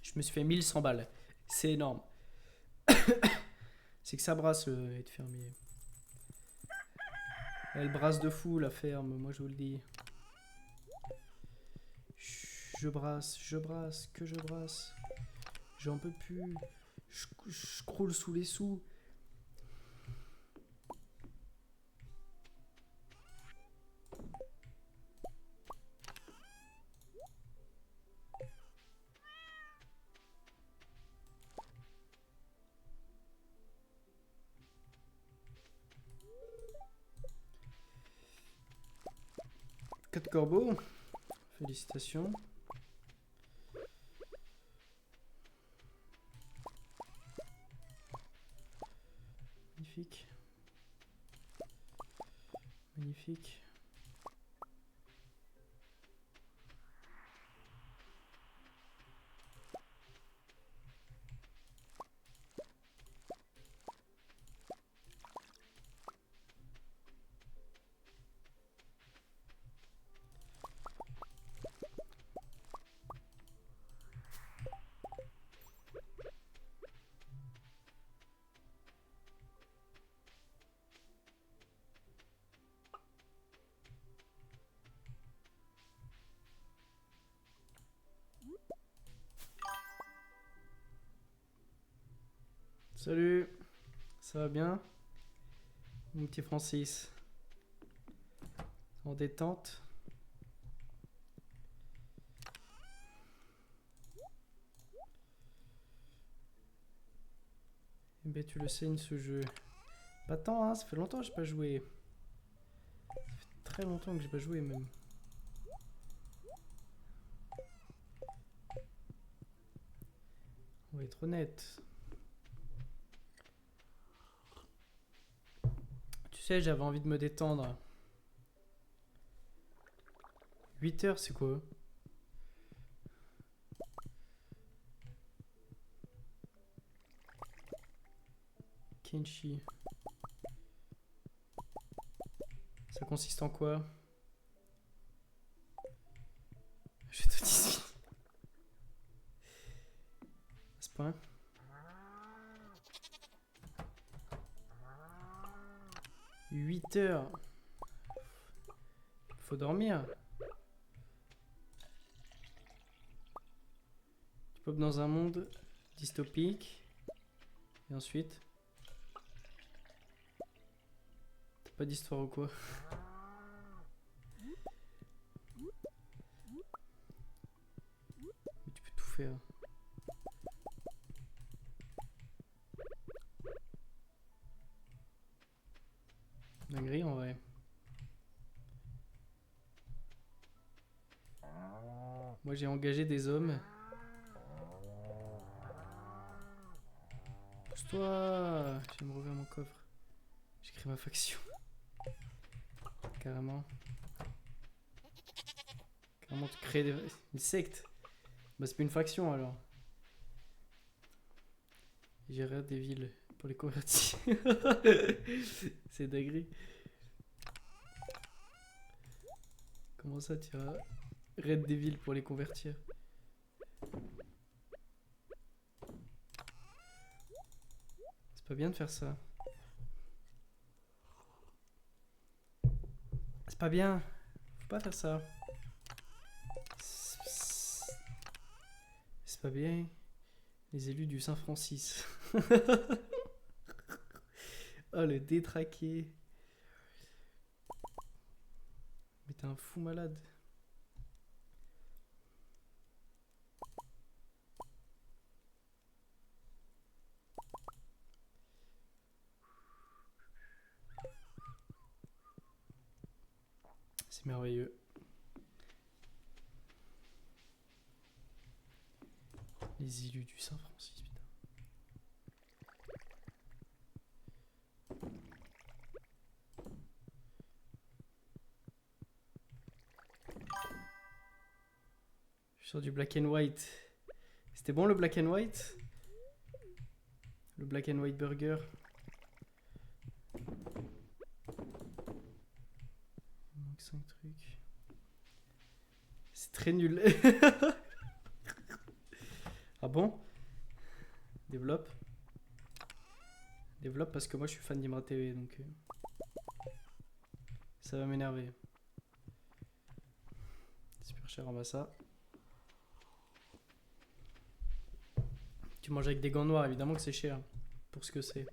Je me suis fait 1100 balles. C'est énorme. C'est que ça brasse être fermier. Elle brasse de fou la ferme, moi je vous le dis. Je brasse, que je brasse. J'en peux plus. Je croule sous les sous. Quatre corbeaux. Félicitations. Magnifique. Magnifique. Salut. Ça va bien? Mon petit Francis. En détente. Eh ben tu le saignes ce jeu. Pas tant hein, ça fait longtemps que j'ai pas joué. Ça fait très longtemps que j'ai pas joué même. On va être honnête. Tu sais, j'avais envie de me détendre. 8 heures, c'est quoi? Kenshi. Ça consiste en quoi? J'ai tout dit. À ce point. « 8 heures. Faut dormir. Tu pop dans un monde dystopique. Et ensuite... T'as pas d'histoire ou quoi? Mais tu peux tout faire. Dinguerie en vrai. Moi j'ai engagé des hommes. Pousse-toi! Je vais me rouvrir mon coffre. J'ai créé ma faction. Carrément. Carrément tu crées une secte. Bah c'est plus une faction alors. Gérer des villes pour les convertir. C'est dinguerie. Comment ça tu vas raid des villes pour les convertir? C'est pas bien de faire ça. C'est pas bien. Faut pas faire ça. C'est pas bien. Les élus du Saint-Francis. Oh le détraqué. Mais t'es un fou malade. C'est merveilleux. Les élus du Saint-Francis, putain. Je suis sur du black and white. C'était bon le black and white? Le black and white burger. Il manque 5 trucs. C'est très nul. Ah bon? Développe. Développe parce que moi je suis fan d'Imra TV donc ça va m'énerver. Super cher, en ça. Tu manges avec des gants noirs, évidemment que c'est cher pour ce que c'est. Ça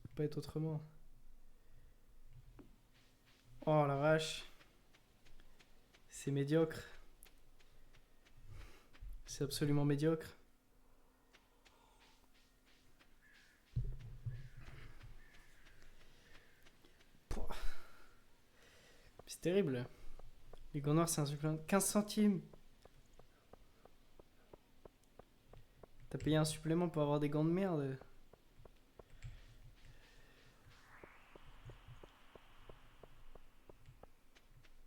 peut pas être autrement. Oh la vache. C'est médiocre. C'est absolument médiocre. C'est terrible. Les gants noirs, c'est un supplément de 15 centimes. T'as payé un supplément pour avoir des gants de merde.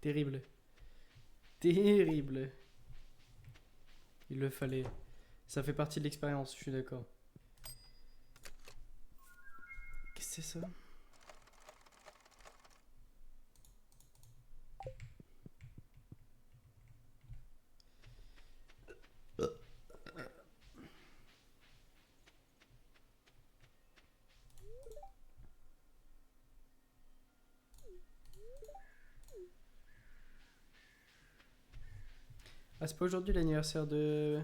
Terrible. Terrible. Il le fallait. Ça fait partie de l'expérience, je suis d'accord. Qu'est-ce que c'est ça? Ah, c'est pas aujourd'hui l'anniversaire de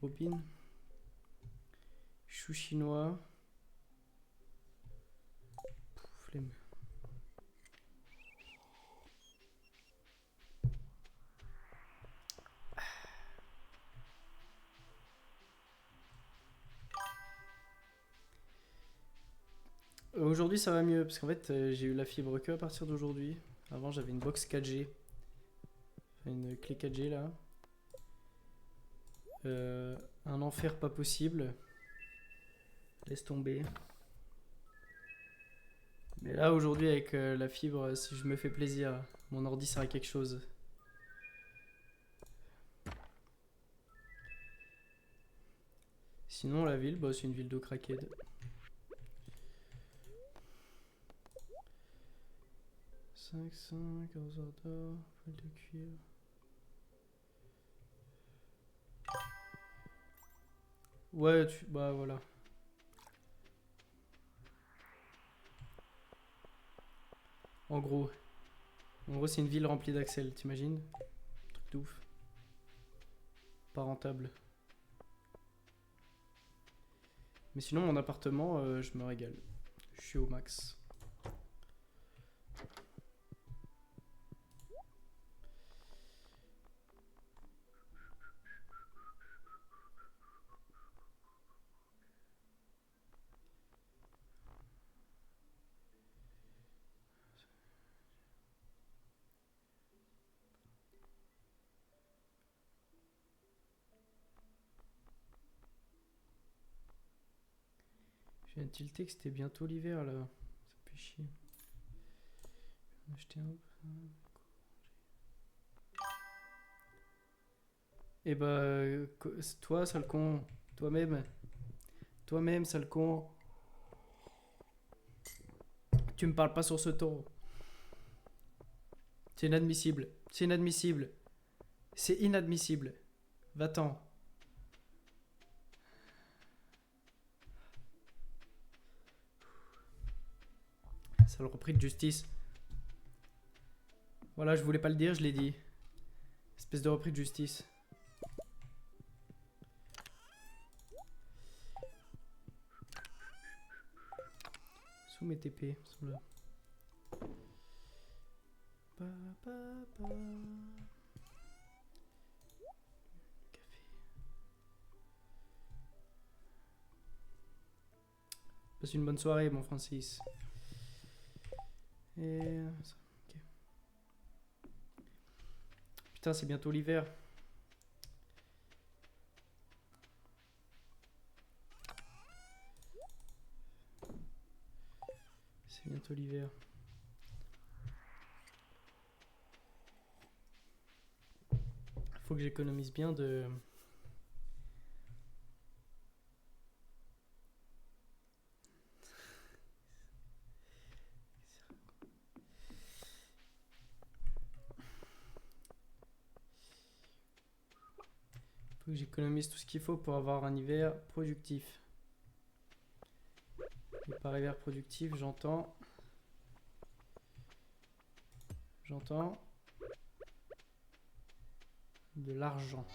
Robin. Chou chinois. Flemme. Aujourd'hui ça va mieux parce qu'en fait j'ai eu la fibre que à partir d'aujourd'hui. Avant j'avais une box 4G. Enfin, une clé 4G là. Un enfer pas possible. Laisse tomber. Mais là aujourd'hui avec la fibre, si je me fais plaisir, mon ordi sert à quelque chose. Sinon la ville, bah, c'est une ville de crackhead. 500, 14 heures d'or, poil de cuir. Ouais, bah voilà. En gros. En gros, c'est une ville remplie d'accels, t'imagines? Truc de ouf. Pas rentable. Mais sinon, mon appartement, je me régale. Je suis au max. J'ai un tilté que c'était bientôt l'hiver là. Ça fait chier. Je vais en acheter un. Et bah, toi, sale con. Toi-même. Toi-même, sale con. Tu me parles pas sur ce ton. C'est inadmissible. C'est inadmissible. C'est inadmissible. Va-t'en. Sale repris de justice. Voilà, je voulais pas le dire, je l'ai dit. Espèce de repris de justice. Sous mes TP, sont là. Pa, pa, pa. Café. Passe une bonne soirée, mon Francis. Et... ok. Putain, c'est bientôt l'hiver. C'est bientôt l'hiver. Faut que j'économise bien de... Faut que j'économise tout ce qu'il faut pour avoir un hiver productif. Et par hiver productif, j'entends de l'argent.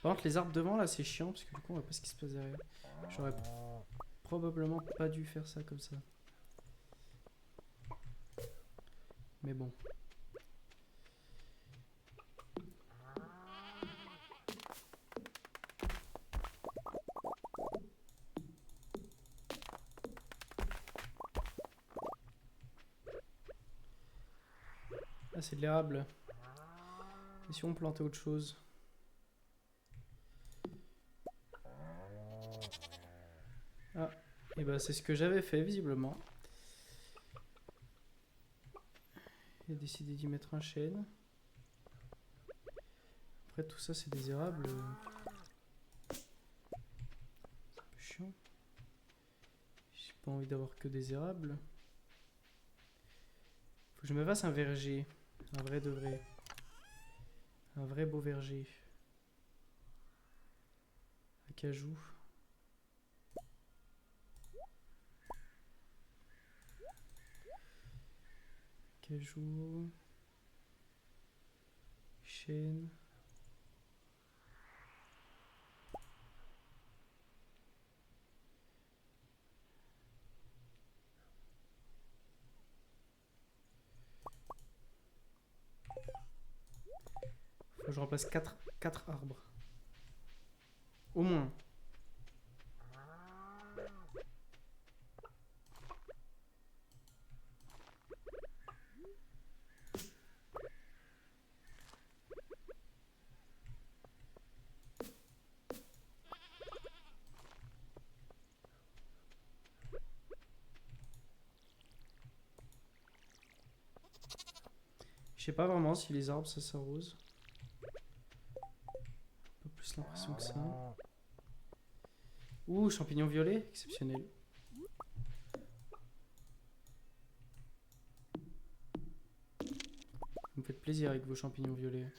Par contre, les arbres devant là, c'est chiant parce que du coup, on voit pas ce qui se passe derrière. J'aurais probablement pas dû faire ça comme ça. Mais bon. Ah, c'est de l'érable. Et si on plantait autre chose? Ah, et bah c'est ce que j'avais fait visiblement. Il a décidé d'y mettre un chêne. Après tout ça c'est des érables. C'est un peu chiant. J'ai pas envie d'avoir que des érables. Faut que je me fasse un verger. Un vrai de vrai. Un vrai beau verger. Acajou. Acajou. Chêne. Faut que je remplace 4 arbres. Au moins. Je sais pas vraiment si les arbres ça s'arrose. Pas plus l'impression que ça. Ouh, champignons violets, exceptionnel. Vous me faites plaisir avec vos champignons violets.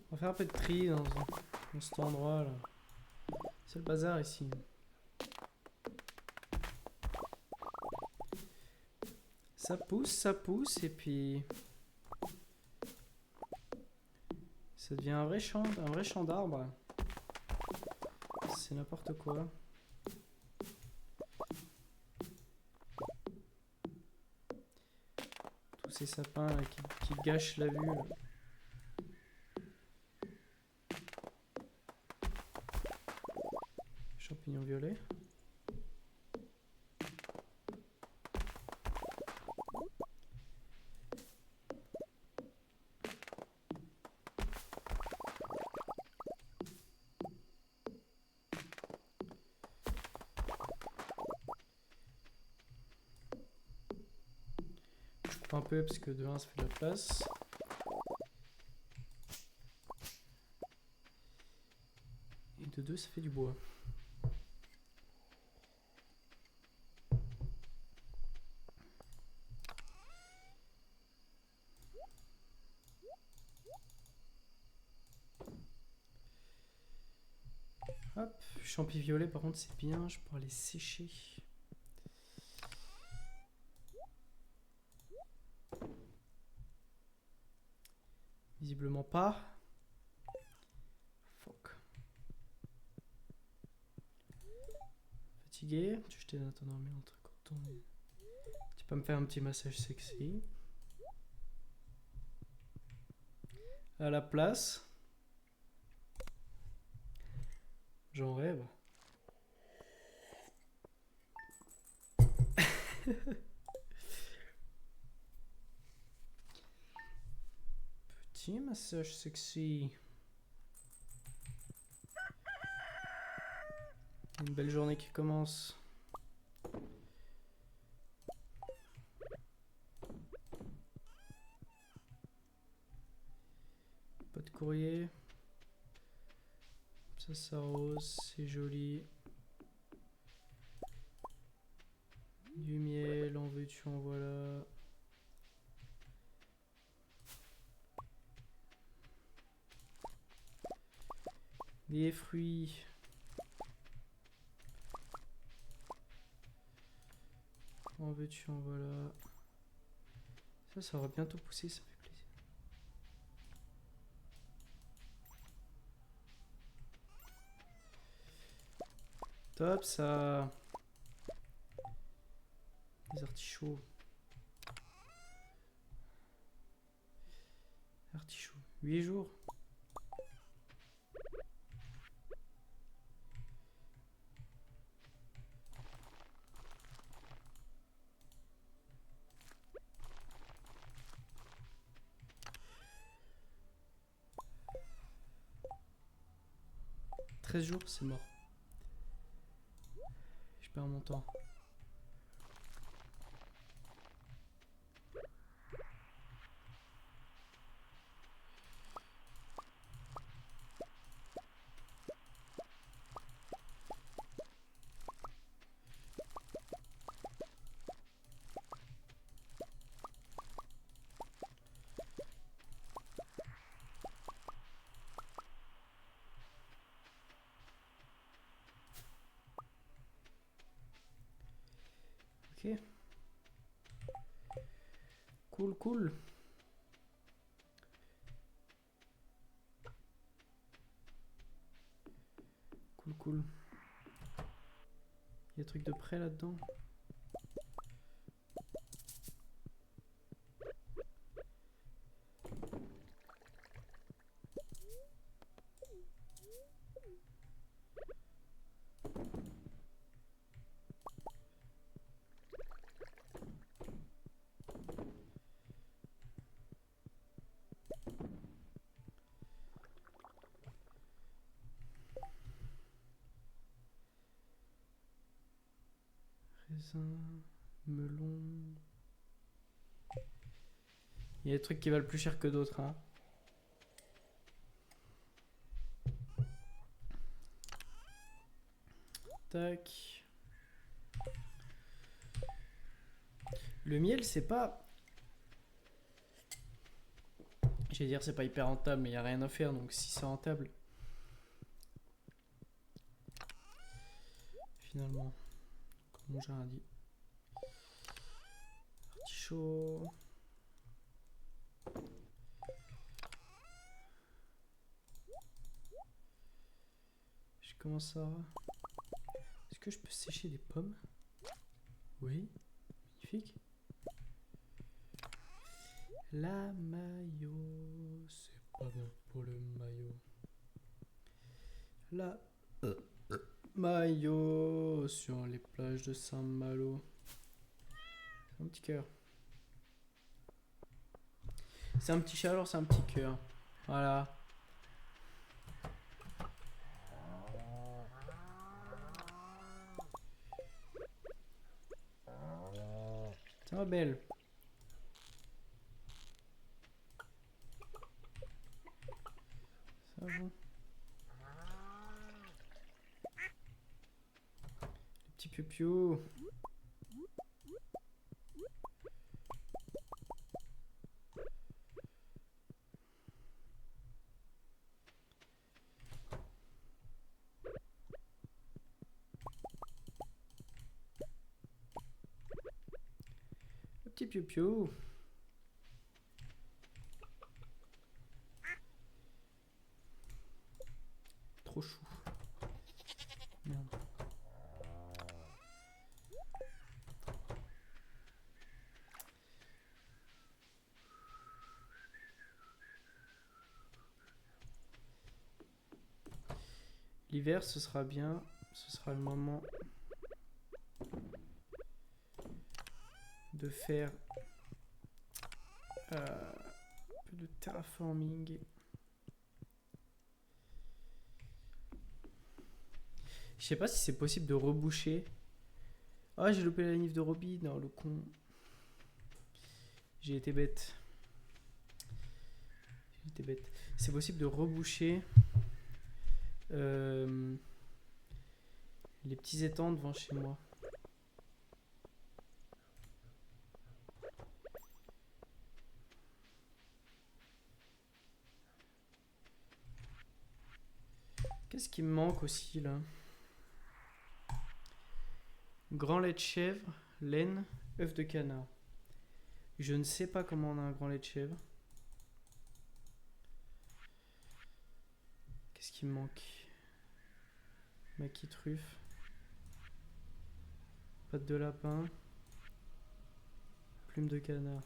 On va faire un peu de tri dans cet endroit là. C'est le bazar ici. Ça pousse et puis ça devient un vrai champ d'arbres. C'est n'importe quoi. Tous ces sapins là, qui gâchent la vue. Là. Champignons violets. Je coupe un peu parce que de 1 ça fait de la place. Et de 2 ça fait du bois. Hop, champi violet par contre c'est bien, je pourrais les sécher. Visiblement pas. Fuck. Fatigué, tu jeter dans ton dormir entre coton. Tu peux me faire un petit massage sexy. À la place. J'en rêve. Petit massage sexy. Une belle journée qui commence. Pas de courrier. Ça s'arrose, c'est joli. Du miel, en veux-tu, en voilà. Des fruits. En veux-tu, en voilà. Ça va bientôt pousser, ça fait plaisir. Top ça. Les artichauts. Artichauts. 8 jours. « 13 jours, c'est mort. Je perds mon temps. Ok. Cool, cool. Cool, cool. Il y a des trucs de prêt là-dedans. Raisin, melon. Il y a des trucs qui valent plus cher que d'autres, hein. Tac. Le miel, c'est pas... J'allais dire c'est pas hyper rentable, mais il n'y a rien à faire, donc si c'est rentable... Finalement, comme j'ai rien dit. Artichaut. Je commence à... Est-ce que je peux sécher des pommes? Oui, magnifique. La maillot, c'est pas bon pour le maillot. La maillot sur les plages de Saint-Malo. C'est un petit cœur. C'est un petit chat, alors c'est un petit cœur. Voilà. Ça va belle. Ça va bon. Les petits piou-piou. Le petit piou-piou. Trop chou. Merde. L'hiver, ce sera bien. Ce sera le moment de faire un peu de terraforming. Je sais pas si c'est possible de reboucher. Ah, j'ai loupé la nif de Robbie. Non, le con. J'ai été bête. C'est possible de reboucher les petits étangs devant chez moi. Qu'est-ce qui me manque aussi là? Grand lait de chèvre, laine, œuf de canard. Je ne sais pas comment on a un grand lait de chèvre. Qu'est-ce qui me manque? Maquis truffe. Pâte de lapin. Plume de canard.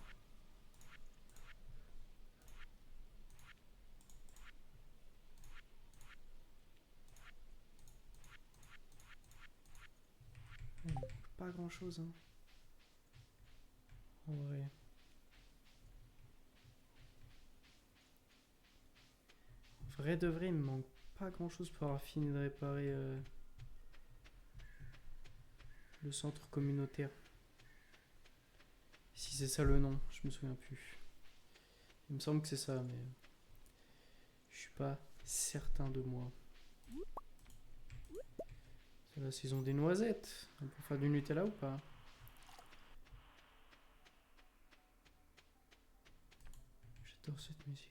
Pas grand chose, hein. En vrai. Vrai de vrai, il me manque pas grand chose pour avoir fini de réparer le centre communautaire. Si c'est ça le nom, je me souviens plus. Il me semble que c'est ça, mais je suis pas certain de moi. C'est la saison des noisettes. On peut faire du Nutella ou pas? J'adore cette musique.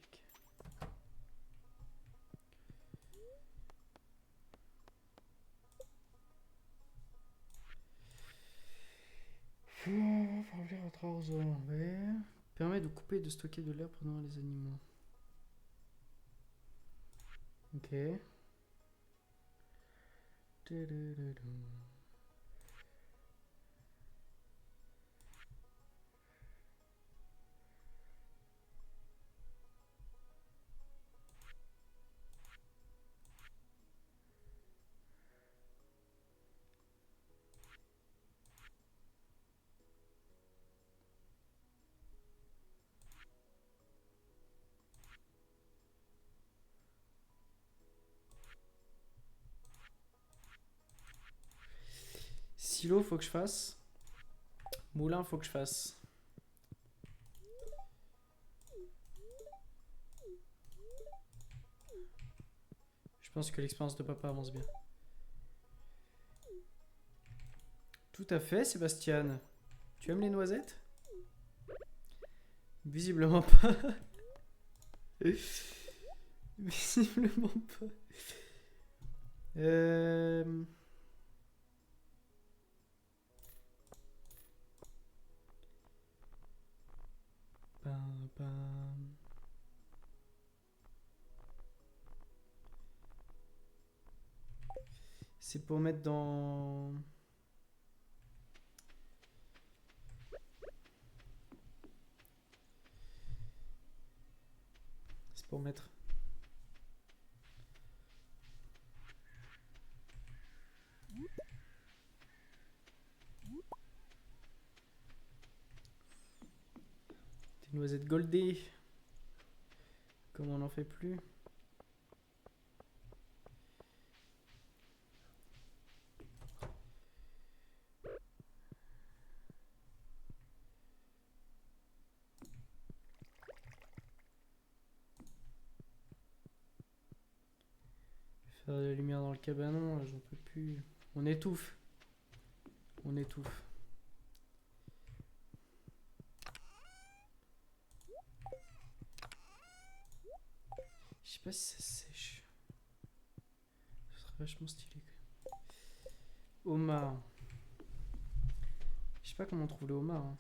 Remplir à travers aux envers. Permet de couper et de stocker de l'air pendant les animaux. Ok. Silo, faut que je fasse. Moulin, faut que je fasse. Je pense que l'expérience de papa avance bien. Tout à fait, Sébastien. Tu aimes les noisettes? Visiblement pas. Visiblement pas. Pam, pam. C'est pour mettre dans... C'est pour mettre... Des noisettes goldées. Comme on n'en fait plus. Faire de la lumière dans le cabanon, j'en peux plus. On étouffe. On étouffe. Je sais pas si ça sèche. Ce serait vachement stylé quand même. Homard. Je sais pas comment on trouve le homard. Hein.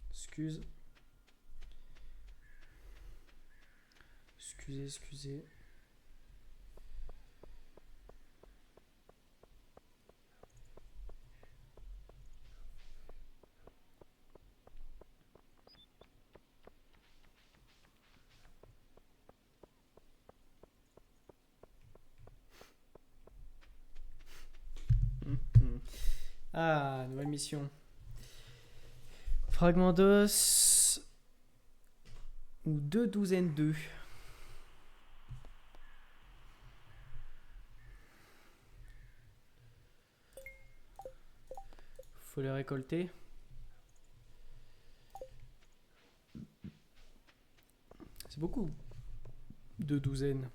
Excuse. Excusez. Ah, nouvelle mission. Fragment d'os. Ou 2 douzaines d'œufs. Faut les récolter. C'est beaucoup. 2 douzaines.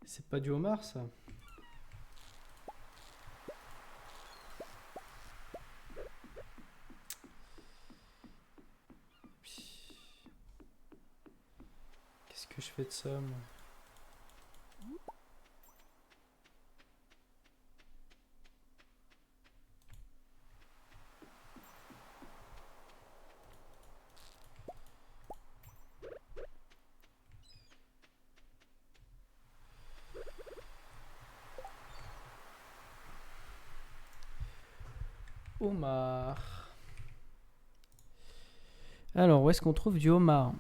C'est pas du homard, ça. Qu'est-ce que je fais de ça, moi? Homard. Alors, où est-ce qu'on trouve du homard?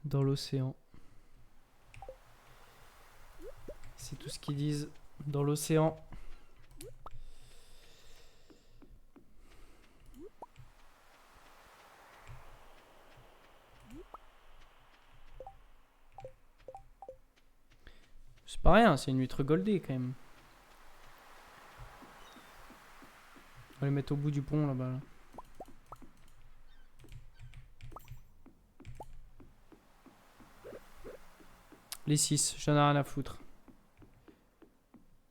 Dans l'océan. C'est tout ce qu'ils disent. Dans l'océan. C'est pas rien, c'est une huître goldée quand même. On va les mettre au bout du pont là-bas. Là. Les 6, j'en ai rien à foutre.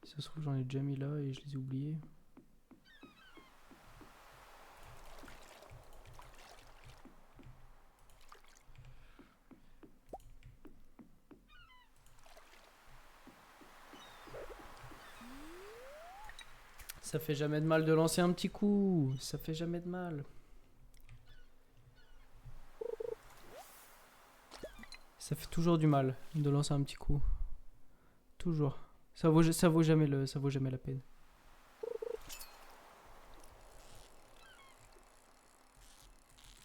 Si ça se trouve, j'en ai déjà mis là et je les ai oubliés. Ça fait jamais de mal de lancer un petit coup. Ça fait jamais de mal. Ça fait toujours du mal de lancer un petit coup. Toujours. Ça vaut jamais la peine.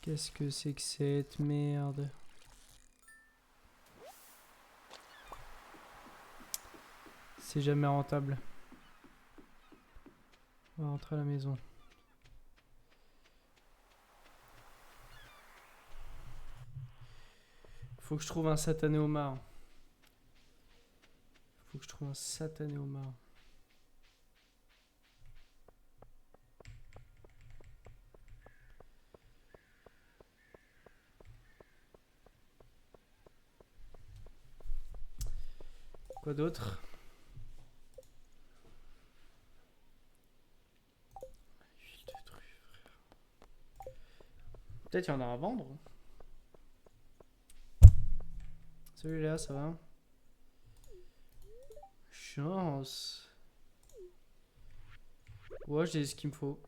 Qu'est-ce que c'est que cette merde? C'est jamais rentable. On va rentrer à la maison. Faut que je trouve un satané homard. Faut que je trouve un satané homard. Quoi d'autre? Huile de truffe. Peut-être il y en a à vendre. Celui-là, ça va. Chance. Ouais, j'ai ce qu'il me faut.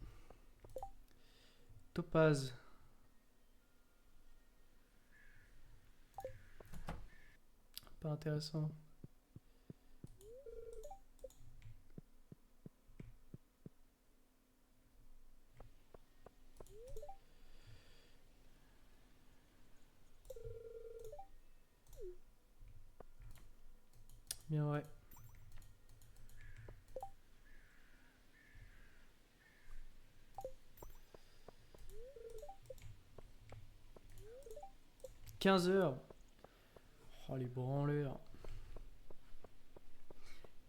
Topaz. Pas intéressant. Bien ouais. « 15 heures. Oh les branleurs.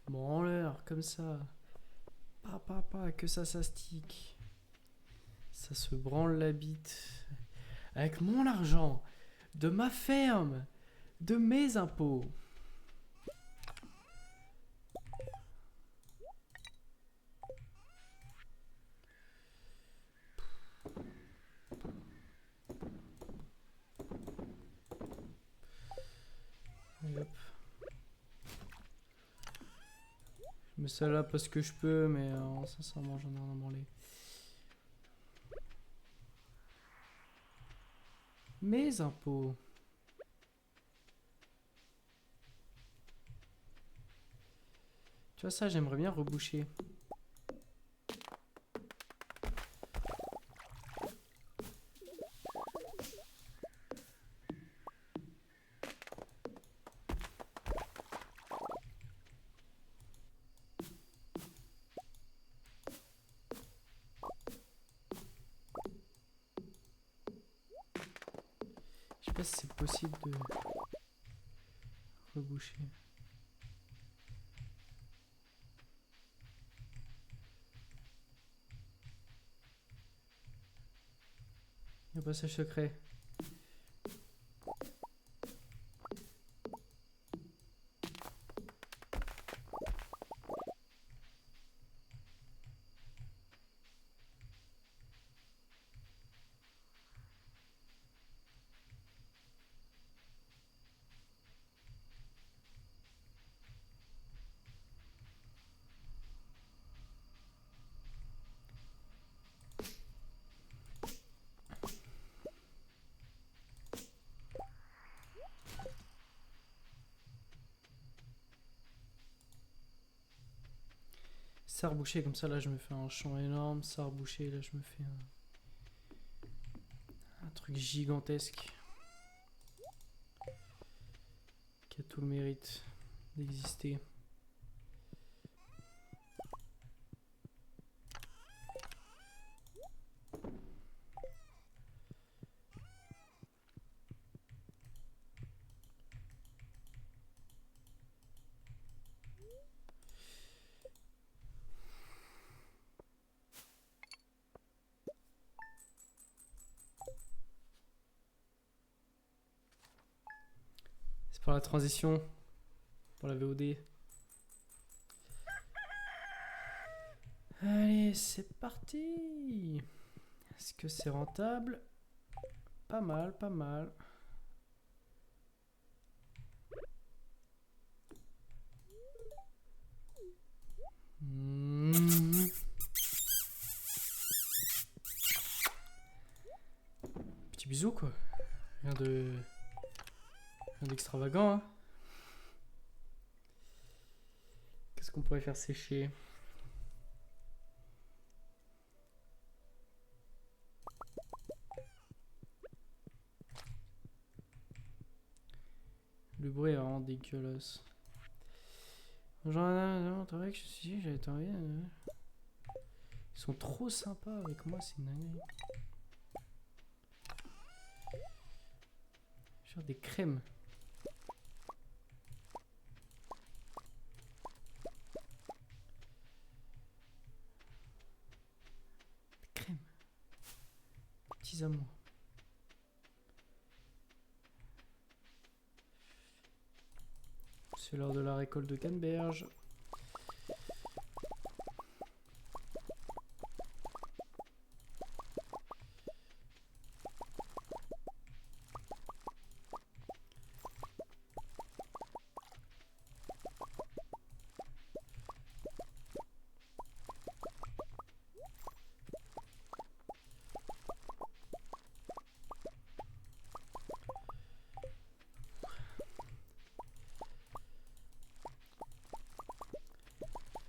Branleurs, comme ça. Que ça stick. Ça se branle la bite. Avec mon argent. De ma ferme. De mes impôts. Allez, hop. Je mets ça là parce que je peux, mais sincèrement, j'en ai rien à branler. Mes impôts. Tu vois ça, j'aimerais bien reboucher. Je sais pas si c'est possible de reboucher. Il y a un passage secret. Ça rebouché comme ça, là je me fais un champ énorme. Ça rebouché, là je me fais un truc gigantesque. Qui a tout le mérite d'exister. C'est pour la transition, pour la VOD. Allez, c'est parti. Est-ce que c'est rentable? Pas mal, pas mal. Petit bisou quoi. Rien d'extravagant hein. Qu'est-ce qu'on pourrait faire sécher? Le bruit est vraiment dégueulasse. Genre, t'as vrai que je suis, j'avais envie. Ils sont trop sympas avec moi, c'est une dinguerie. Je vais faire des crèmes. Des crèmes. Petits amours. C'est l'heure de la récolte de canneberge.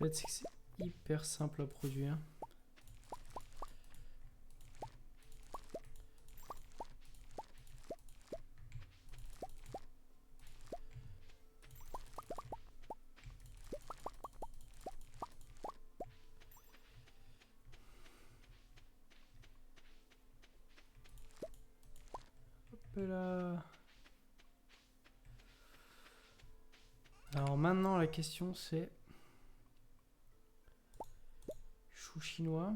En fait, c'est hyper simple à produire. Hop là. Alors maintenant, la question c'est... Chou chinois.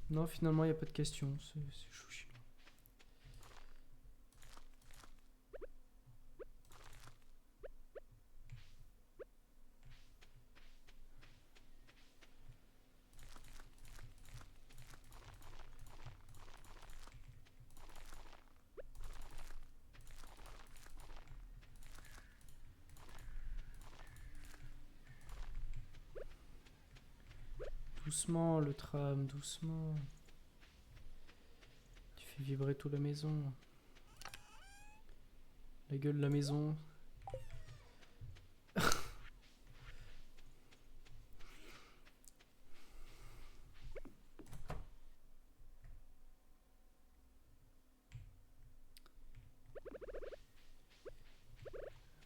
Non, finalement, il n'y a pas de question. C'est chou chinois. Doucement le tram, doucement. Tu fais vibrer toute la maison. La gueule de la maison.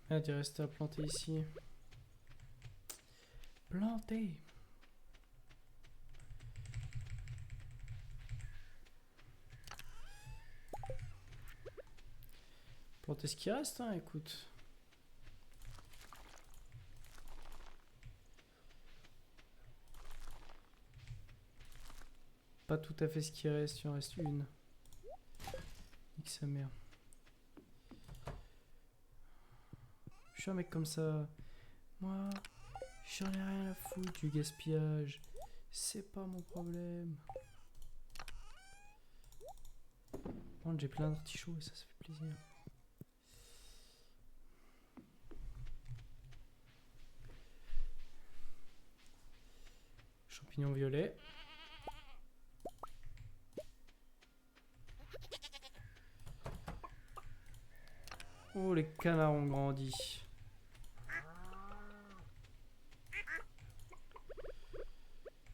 Ah, t'es resté à planter ici. Planter. Planter ce qui reste, hein, écoute. Pas tout à fait ce qui reste, il en reste une. Nique sa mère. Je suis un mec comme ça. Moi, j'en ai rien à foutre du gaspillage. C'est pas mon problème. Bon, j'ai plein d'artichauts et ça fait plaisir. Champignons violets. Oh, les canards ont grandi.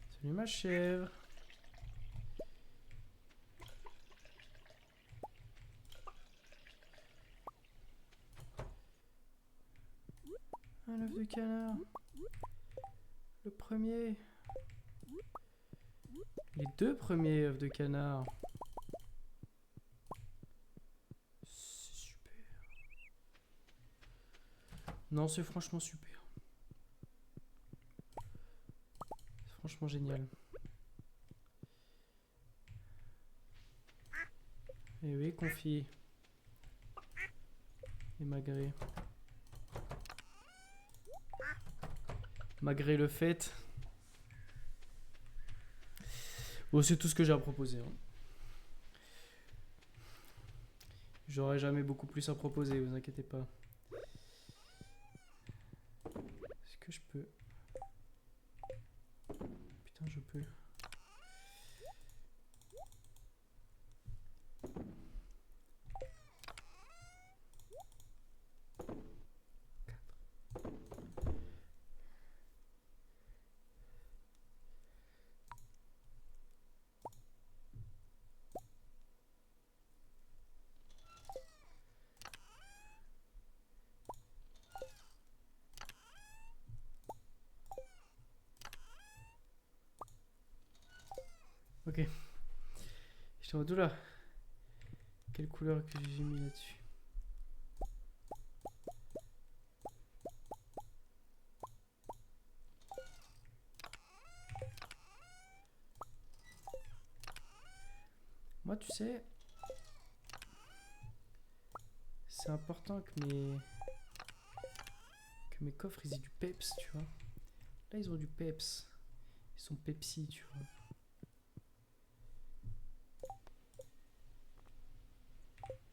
Salut ma chèvre. Un œuf de canard. Le premier. Les deux premiers œufs de canard. C'est super. Non, c'est franchement super. C'est franchement génial. Et oui, confie. Et malgré. Malgré le fait. Bon, c'est tout ce que j'ai à proposer. Hein. J'aurais jamais beaucoup plus à proposer, vous inquiétez pas. Est-ce que je peux... Putain, je peux... Ok. Je te vois là. Quelle couleur que j'ai mis là-dessus? Moi, tu sais, c'est important que mes coffres ils aient du peps, tu vois. Là, ils ont du peps. Ils sont Pepsi, tu vois.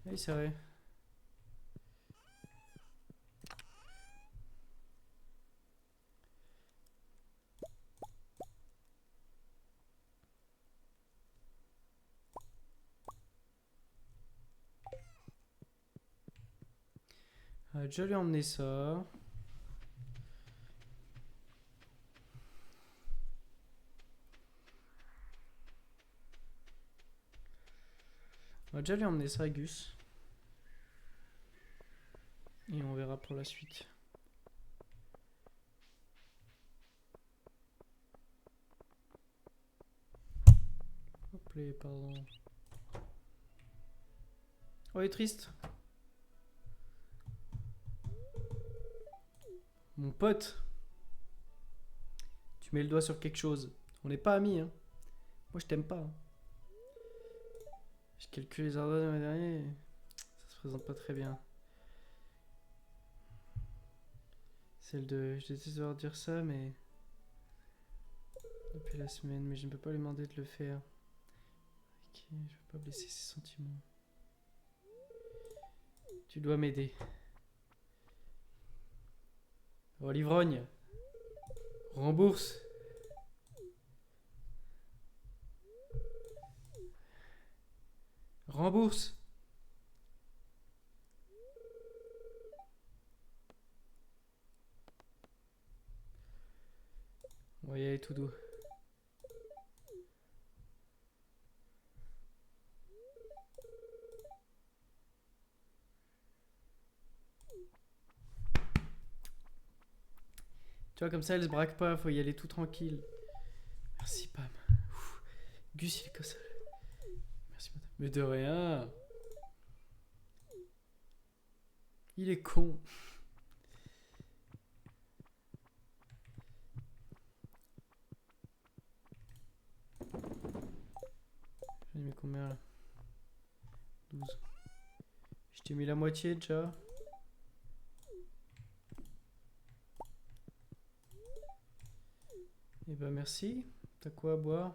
Oui, c'est vrai. On va déjà lui emmener ça. On va déjà lui emmener ça à Gus. Et on verra pour la suite. Hop là, pardon. Oh, il est triste. Mon pote. Tu mets le doigt sur quelque chose. On n'est pas amis, hein. Moi, je t'aime pas. Hein. J'ai calculé les ardeurs de ma dernière. Ça se présente pas très bien. Celle de... Je déteste devoir dire ça, mais... Depuis la semaine, mais je ne peux pas lui demander de le faire. Ok, je ne veux pas blesser ses sentiments. Tu dois m'aider. Oh, l'ivrogne. Rembourse. Rembourse. On va y aller tout doux. Tu vois, comme ça, elle se braque pas, faut y aller tout tranquille. Merci, Pam. Ouf. Gus, il est comme ça. Merci, madame. Mais de rien. Il est con. J'en ai mis combien là? 12. Je t'ai mis la moitié déjà. Eh ben merci. T'as quoi à boire?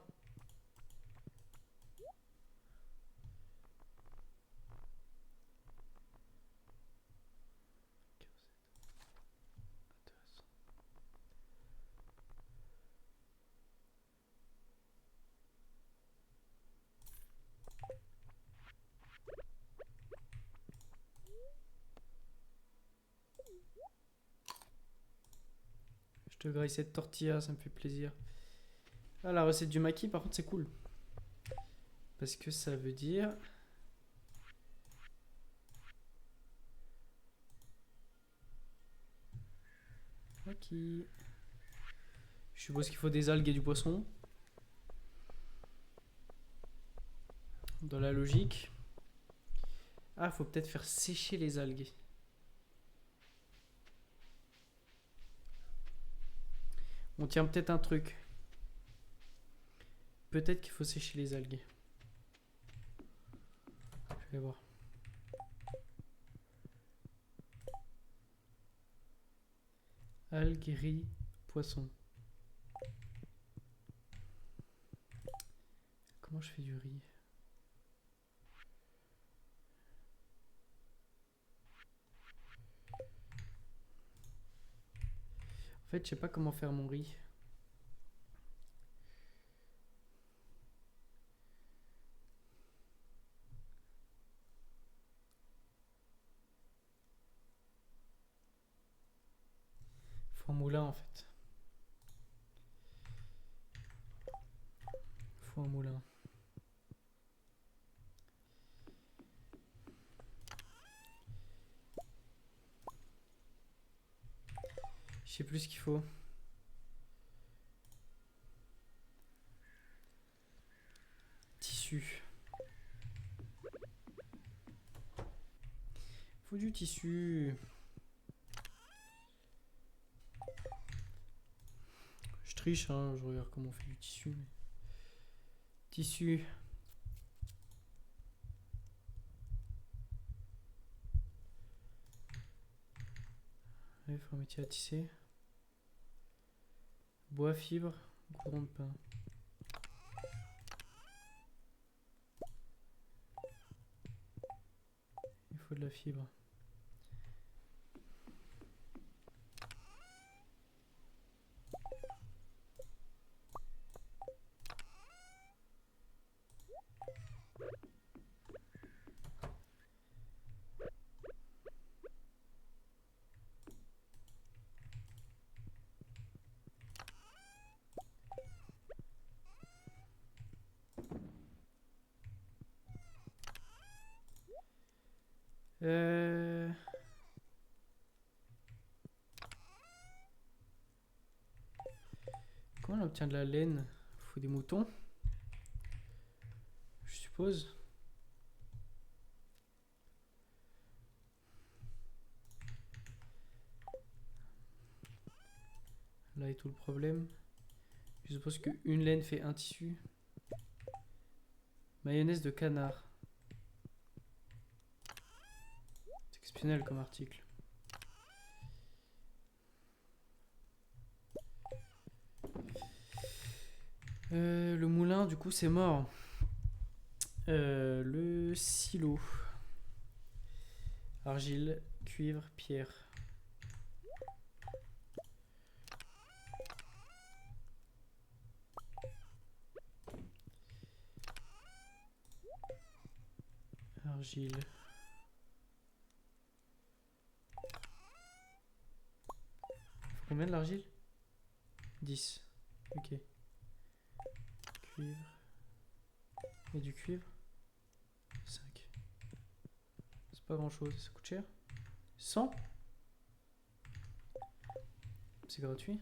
Je te graille cette tortilla, ça me fait plaisir. Ah, la recette du maquis, par contre, c'est cool. Parce que ça veut dire... Maquis. Je suppose qu'il faut des algues et du poisson. Dans la logique. Ah, faut peut-être faire sécher les algues. On tient peut-être un truc. Peut-être qu'il faut sécher les algues. Je vais voir. Algues, riz, poisson. Comment je fais du riz? En fait, je sais pas comment faire mon riz. Faut un moulin en fait. Faut un moulin. Je sais plus ce qu'il faut. Tissu. Faut du tissu. Je triche, hein, je regarde comment on fait du tissu. Mais... Tissu. Il faut un métier à tisser. Bois, fibre, goudron de pain. Il faut de la fibre. Comment on obtient de la laine? Il faut des moutons, je suppose. Là est tout le problème. Je suppose qu'une laine fait un tissu. Mayonnaise de canard. C'est exceptionnel comme article. Le moulin, du coup, c'est mort. Le silo. Argile, cuivre, pierre. Argile. Faut combien de l'argile? 10. Ok. Cuivre. Et du cuivre 5. C'est pas grand chose, ça coûte cher. 100. C'est gratuit.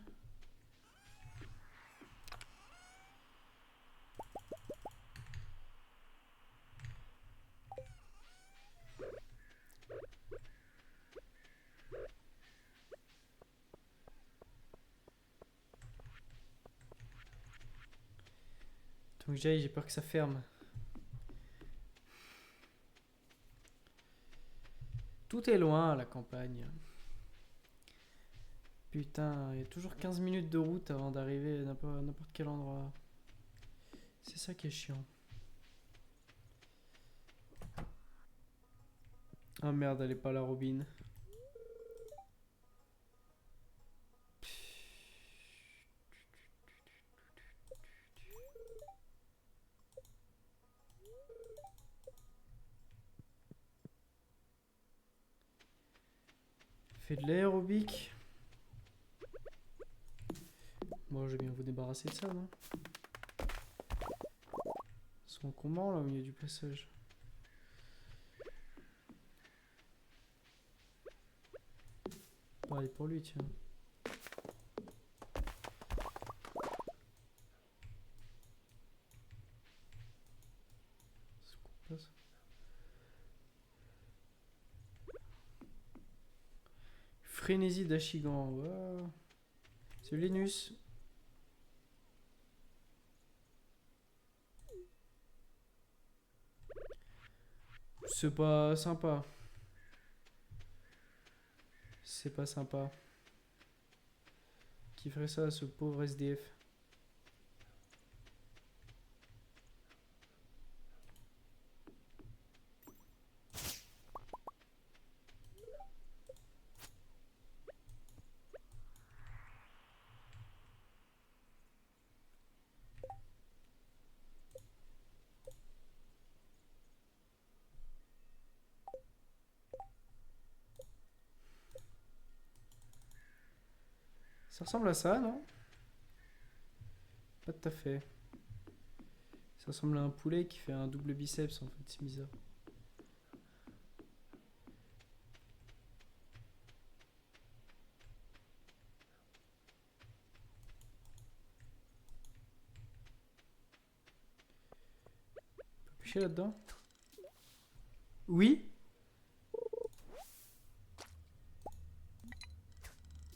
Donc j'aille, j'ai peur que ça ferme. Tout est loin à la campagne. Putain, il y a toujours 15 minutes de route avant d'arriver à n'importe quel endroit. C'est ça qui est chiant. Ah merde, elle est pas là, Robin. Fait de l'aérobic. Bon, je vais bien vous débarrasser de ça, non? Son comment là au milieu du passage? Pareil pour lui, tiens. C'est quoi ça? Frénésie d'Achigan. Wow. C'est Linus. C'est pas sympa. C'est pas sympa. Qui ferait ça à ce pauvre SDF? Ça ressemble à ça, non? Pas tout à fait. Ça ressemble à un poulet qui fait un double biceps en fait, c'est bizarre. On peut pêcher là-dedans? Oui?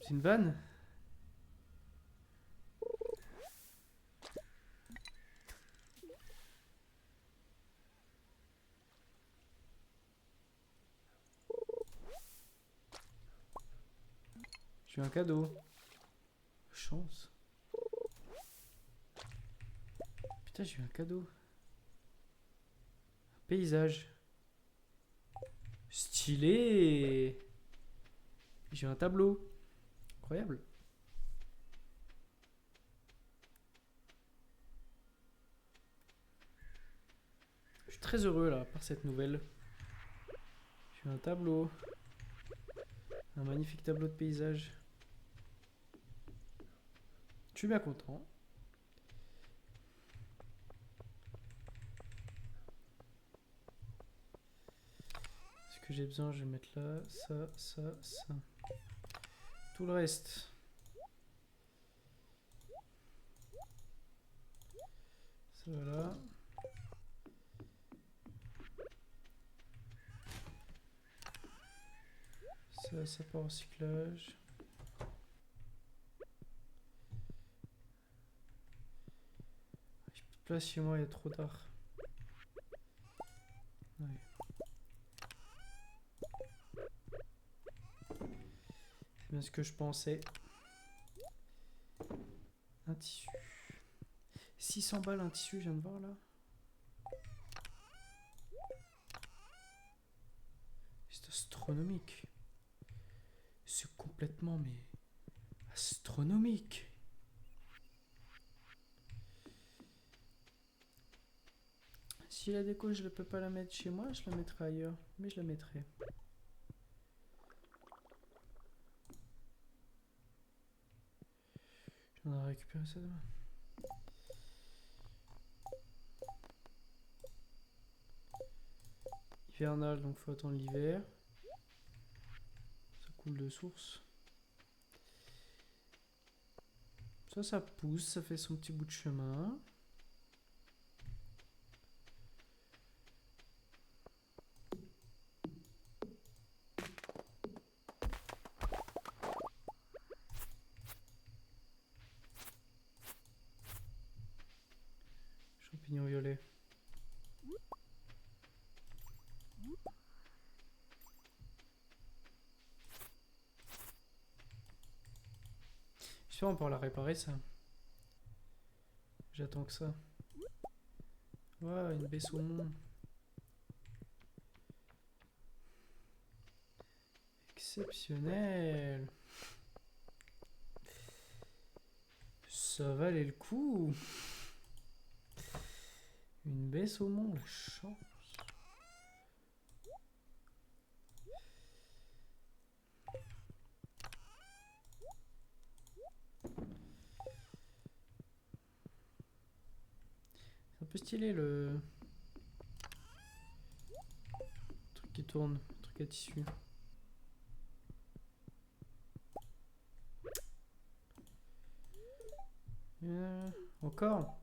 C'est une vanne? J'ai eu un cadeau. Chance. Putain, j'ai eu un cadeau. Un paysage. Stylé! J'ai un tableau. Incroyable. Je suis très heureux là par cette nouvelle. J'ai un tableau. Un magnifique tableau de paysage. Je suis bien content. Ce que j'ai besoin, je vais mettre là, ça, ça, ça. Tout le reste. Ça va là. Ça part au recyclage. J'ai plus de place chez moi, il y a trop d'art. Ouais. C'est bien ce que je pensais. Un tissu. 600 balles un tissu, je viens de voir là. C'est astronomique. C'est complètement mais astronomique. Si Si la déco, je ne peux pas la mettre chez moi, je la mettrai ailleurs. Mais je la mettrai. On a récupéré ça demain. Hivernal, donc faut attendre l'hiver. Ça coule de source. Ça pousse, ça fait son petit bout de chemin. Champignons violets. J'espère on pourra la réparer ça. J'attends que ça. Ouais, une baie saumon. Exceptionnel. Ça valait le coup. Une baie saumon, la chance. C'est un peu stylé le truc qui tourne, le truc à tissu. Encore.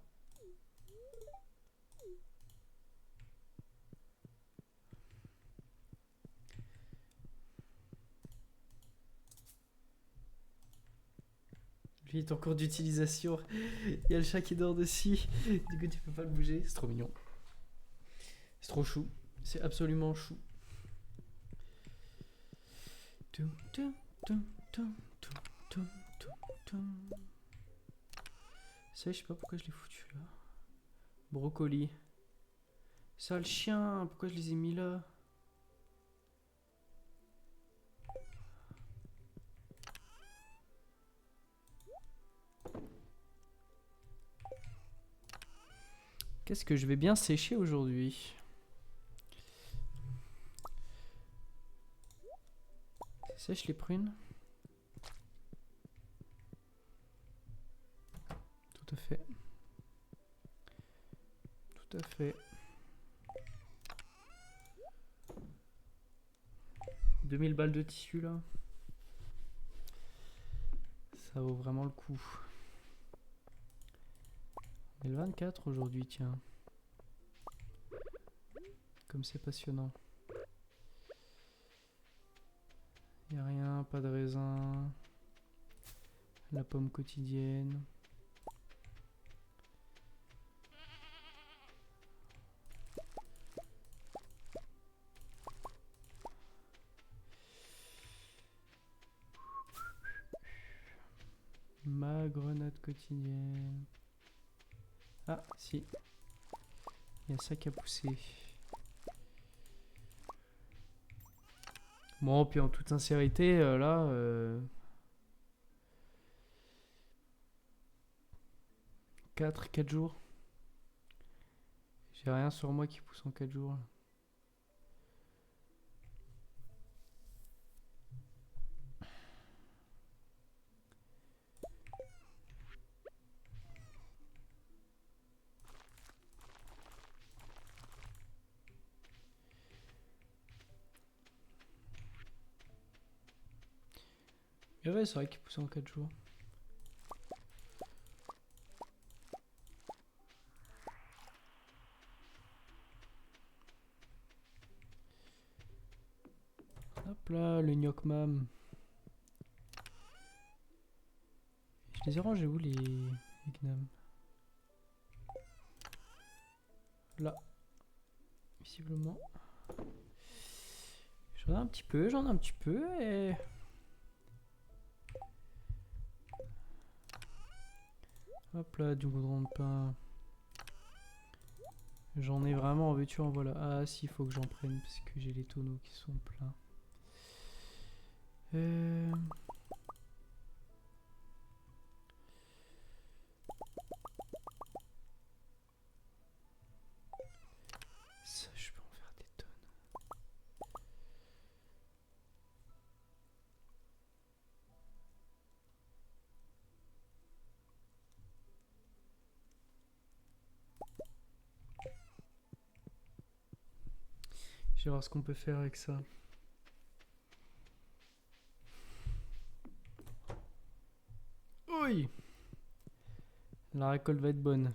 Lui est en cours d'utilisation. Il y a le chat qui dort dessus. Du coup, tu peux pas le bouger. C'est trop mignon. C'est trop chou. C'est absolument chou. Ça, je sais pas pourquoi je l'ai foutu là. Brocoli. Sale chien, pourquoi je les ai mis là? Qu'est-ce que je vais bien sécher aujourd'hui? Sèche les prunes. Tout à fait. Tout à fait. 2000 balles de tissu là. Ça vaut vraiment le coup. On est le 24 aujourd'hui, tiens. Comme c'est passionnant. Y a rien, pas de raisin. La pomme quotidienne. Ma grenade quotidienne. Ah, si. Il y a ça qui a poussé. Bon, puis en toute sincérité, là... 4 jours. J'ai rien sur moi qui pousse en 4 jours. Et ouais, c'est vrai qu'il pousse en 4 jours. Hop là, le gnoc mam. Je les ai rangés où les gnams? Là. Visiblement. J'en ai un petit peu, j'en ai un petit peu et... Hop là, du goudron de pain. J'en ai vraiment en veux-tu en voilà. Ah si, il faut que j'en prenne parce que j'ai les tonneaux qui sont pleins. Je vais voir ce qu'on peut faire avec ça. Oui. La récolte va être bonne.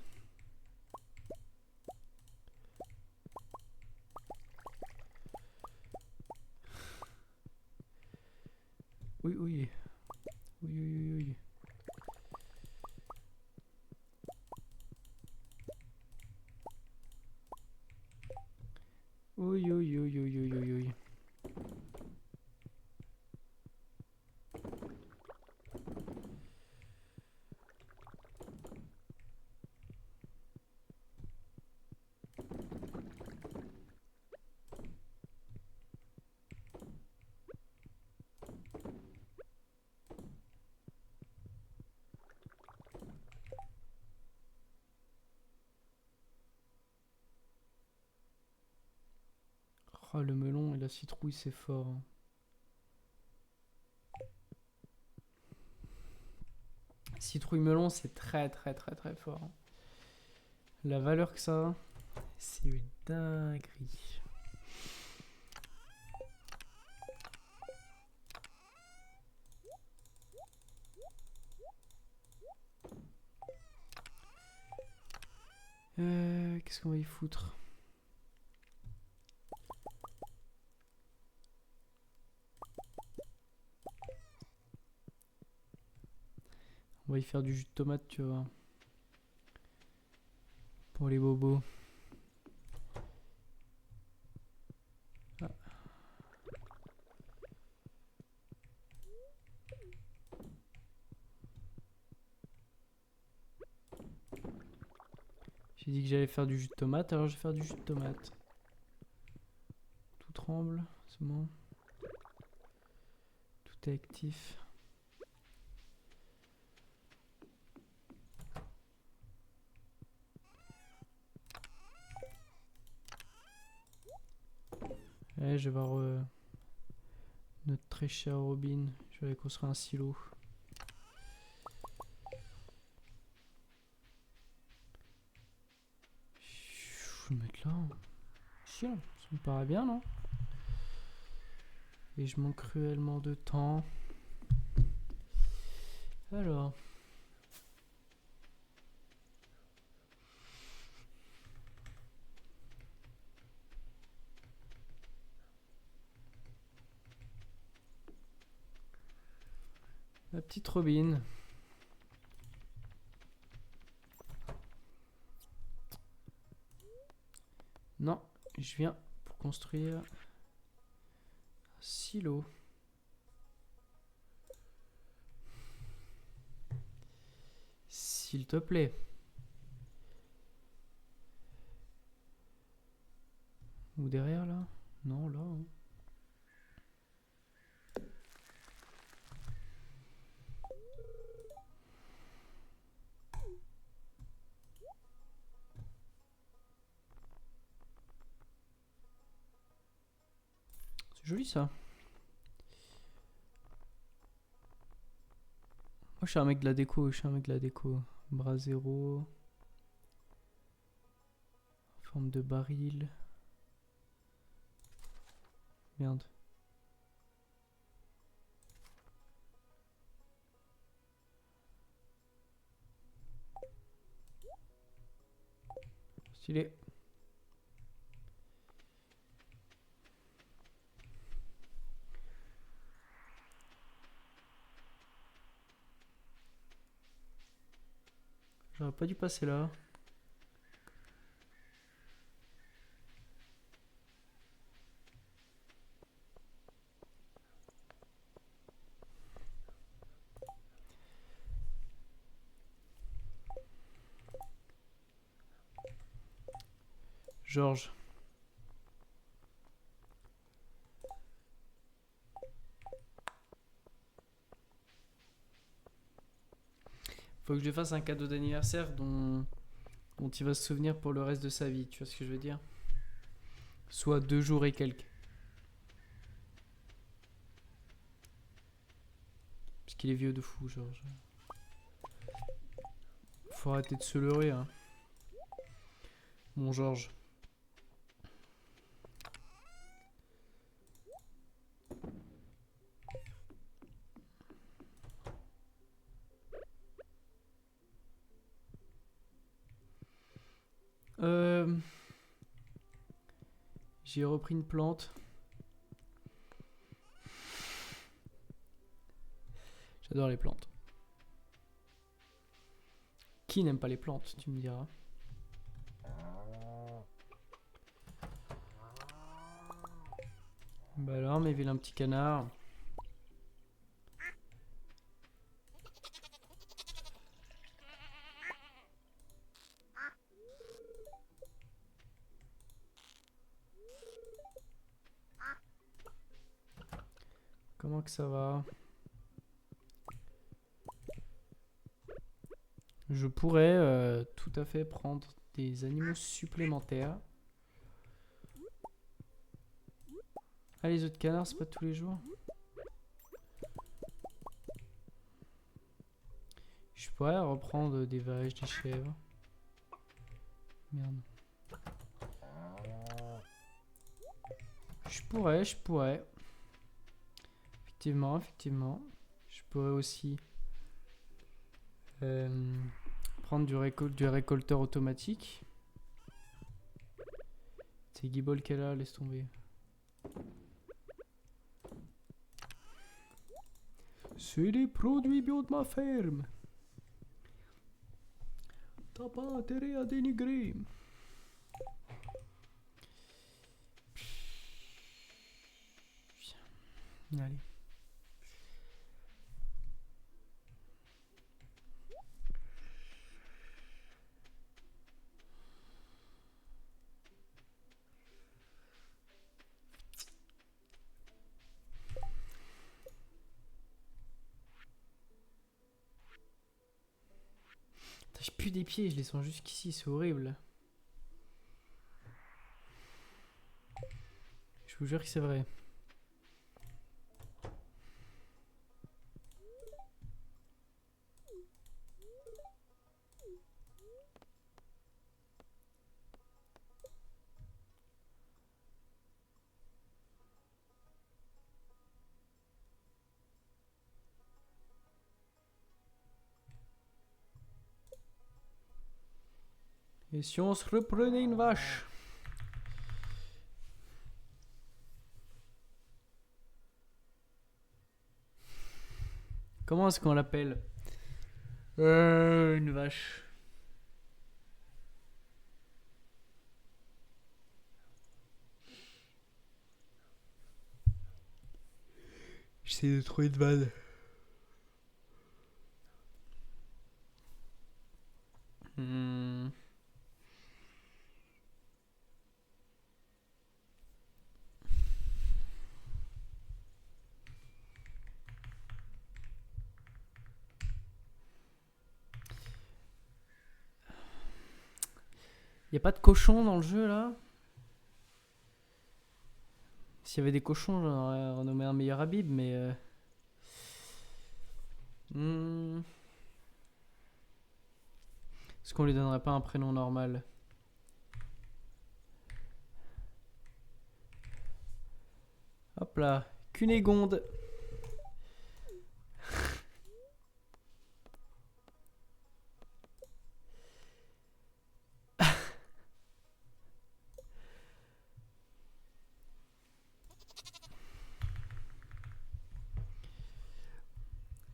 Oui, oui. Oui, oui, oui. Oui, oui, oui, oui, oui, oui, oui. Oh, le melon et la citrouille, c'est fort. Hein. Citrouille melon, c'est très très très très fort. Hein. La valeur que ça a, c'est une dinguerie. Qu'est-ce qu'on va y foutre? On va y faire du jus de tomate, tu vois. Pour les bobos. Ah. J'ai dit que j'allais faire du jus de tomate, alors je vais faire du jus de tomate. Tout tremble, c'est bon. Tout est actif. Ouais, je vais voir notre très cher Robin. Je vais aller construire un silo. Je vais mettre là. Chiant, ça me paraît bien, non? Et je manque cruellement de temps. Alors. La petite Robin. Non, je viens pour construire un silo. S'il te plaît. Ou derrière là? Non, là. Hein. C'est joli ça. Moi je suis un mec de la déco, Bras zéro. Forme de baril. Merde. Stylé. J'aurais pas dû passer là. Georges. Faut que je lui fasse un cadeau d'anniversaire dont il va se souvenir pour le reste de sa vie. Tu vois ce que je veux dire? Soit 2 jours et quelques. Parce qu'il est vieux de fou, Georges. Faut arrêter de se leurrer, hein. Mon Georges. J'ai repris une plante. J'adore les plantes. Qui n'aime pas les plantes, tu me diras. Bah alors, mes vilains petits canards. Comment que ça va? Je pourrais tout à fait prendre des animaux supplémentaires. Ah, les œufs de canard, c'est pas tous les jours. Je pourrais reprendre des vaches, des chèvres. Merde. Je pourrais. Effectivement. Je pourrais aussi prendre du récolteur automatique. C'est Guibol qu'elle a, laisse tomber. C'est des produits bio de ma ferme. T'as pas intérêt à dénigrer. Allez. J'ai plus des pieds, je les sens jusqu'ici, c'est horrible. Je vous jure que c'est vrai. Et si on se reprenait une vache? Comment est-ce qu'on l'appelle? Une vache. J'essaie de trouver une vanne. Y a pas de cochon dans le jeu là? S'il y avait des cochons, j'en aurais renommé un meilleur Habib, mais. Est-ce qu'on lui donnerait pas un prénom normal? Hop là, Cunégonde.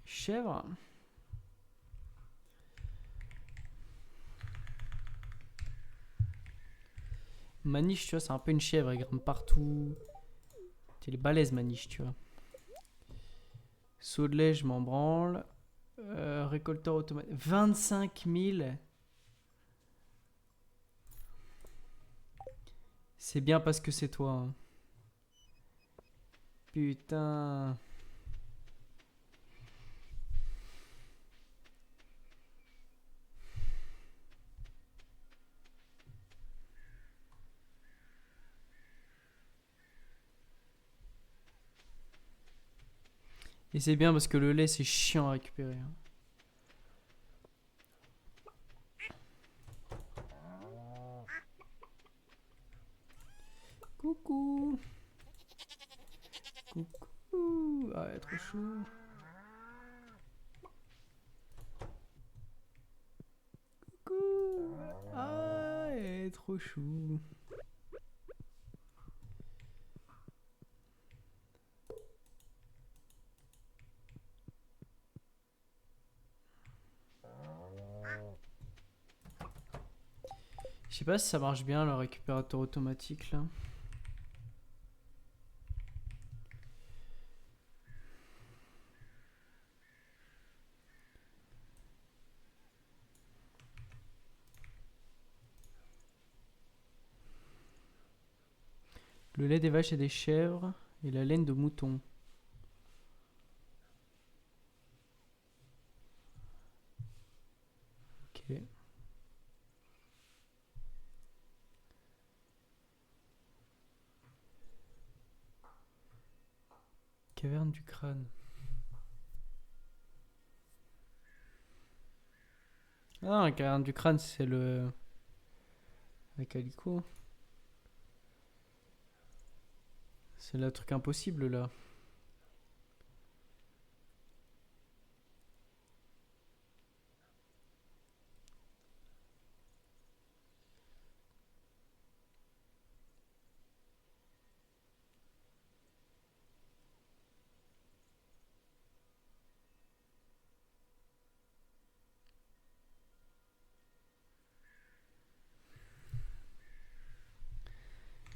Chèvre. Maniche, tu vois, c'est un peu une chèvre, elle grimpe partout. Tu es balèze, Maniche, tu vois. Saut de lait, je m'en branle. Récolteur automatique. 25 000. C'est bien parce que c'est toi. Hein. Putain. Et c'est bien parce que le lait, c'est chiant à récupérer. Hein. Coucou. Coucou. Ah, elle est trop chaud. Coucou. Ah, elle est trop chou. Je sais pas si ça marche bien le récupérateur automatique là. Le lait des vaches et des chèvres et la laine de mouton. Ok. Caverne du crâne. Ah, la caverne du crâne, c'est le... avec Alico. C'est le truc impossible là.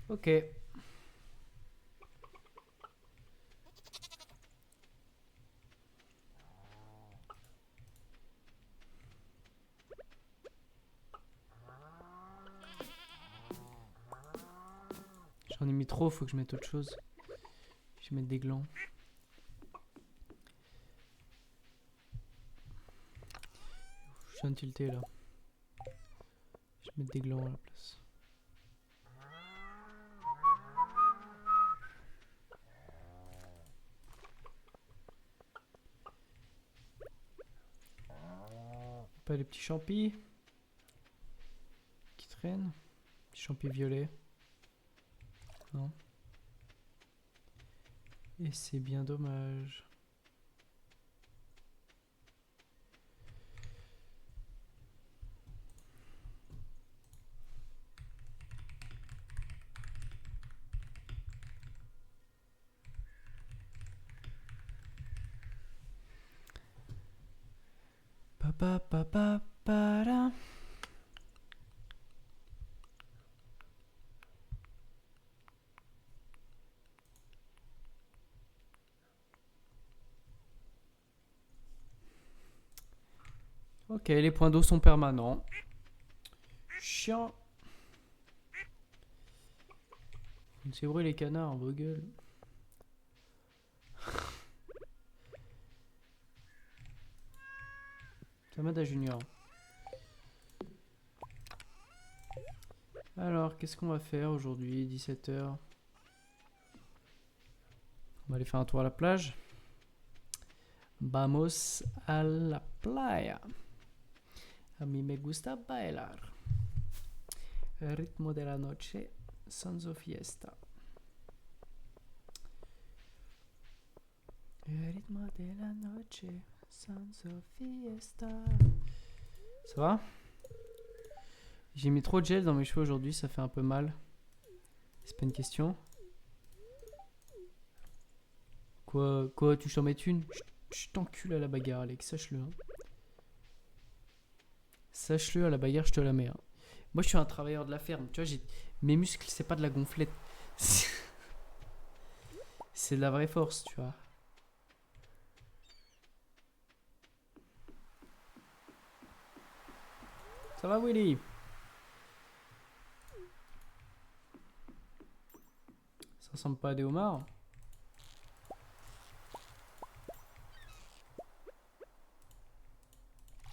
Ok. J'en ai mis trop, faut que je mette autre chose. Je vais mettre des glands. Je viens de tilter là. Je vais mettre des glands à la place. Pas les petits champis qui traînent. Petits champis violets. Non. Et c'est bien dommage. Papa papa para. Ok, les points d'eau sont permanents. Chiant. C'est vrai les canards, vos gueules. Samada Junior. Alors, qu'est-ce qu'on va faire aujourd'hui, 17h? On va aller faire un tour à la plage. Vamos a la playa. A mí me gusta bailar. El ritmo de la noche, sans fiesta. El ritmo de la noche, sans fiesta. Ça va? J'ai mis trop de gel dans mes cheveux aujourd'hui, ça fait un peu mal. C'est pas une question. Quoi, tu t'en mets une? Je t'encule à la bagarre, Alex, sache-le. Hein. Sache-le, à la bagarre, je te la mets. Hein. Moi, je suis un travailleur de la ferme. Tu vois, mes muscles, c'est pas de la gonflette. C'est de la vraie force, tu vois. Ça va, Willy? Ça ressemble pas à des homards?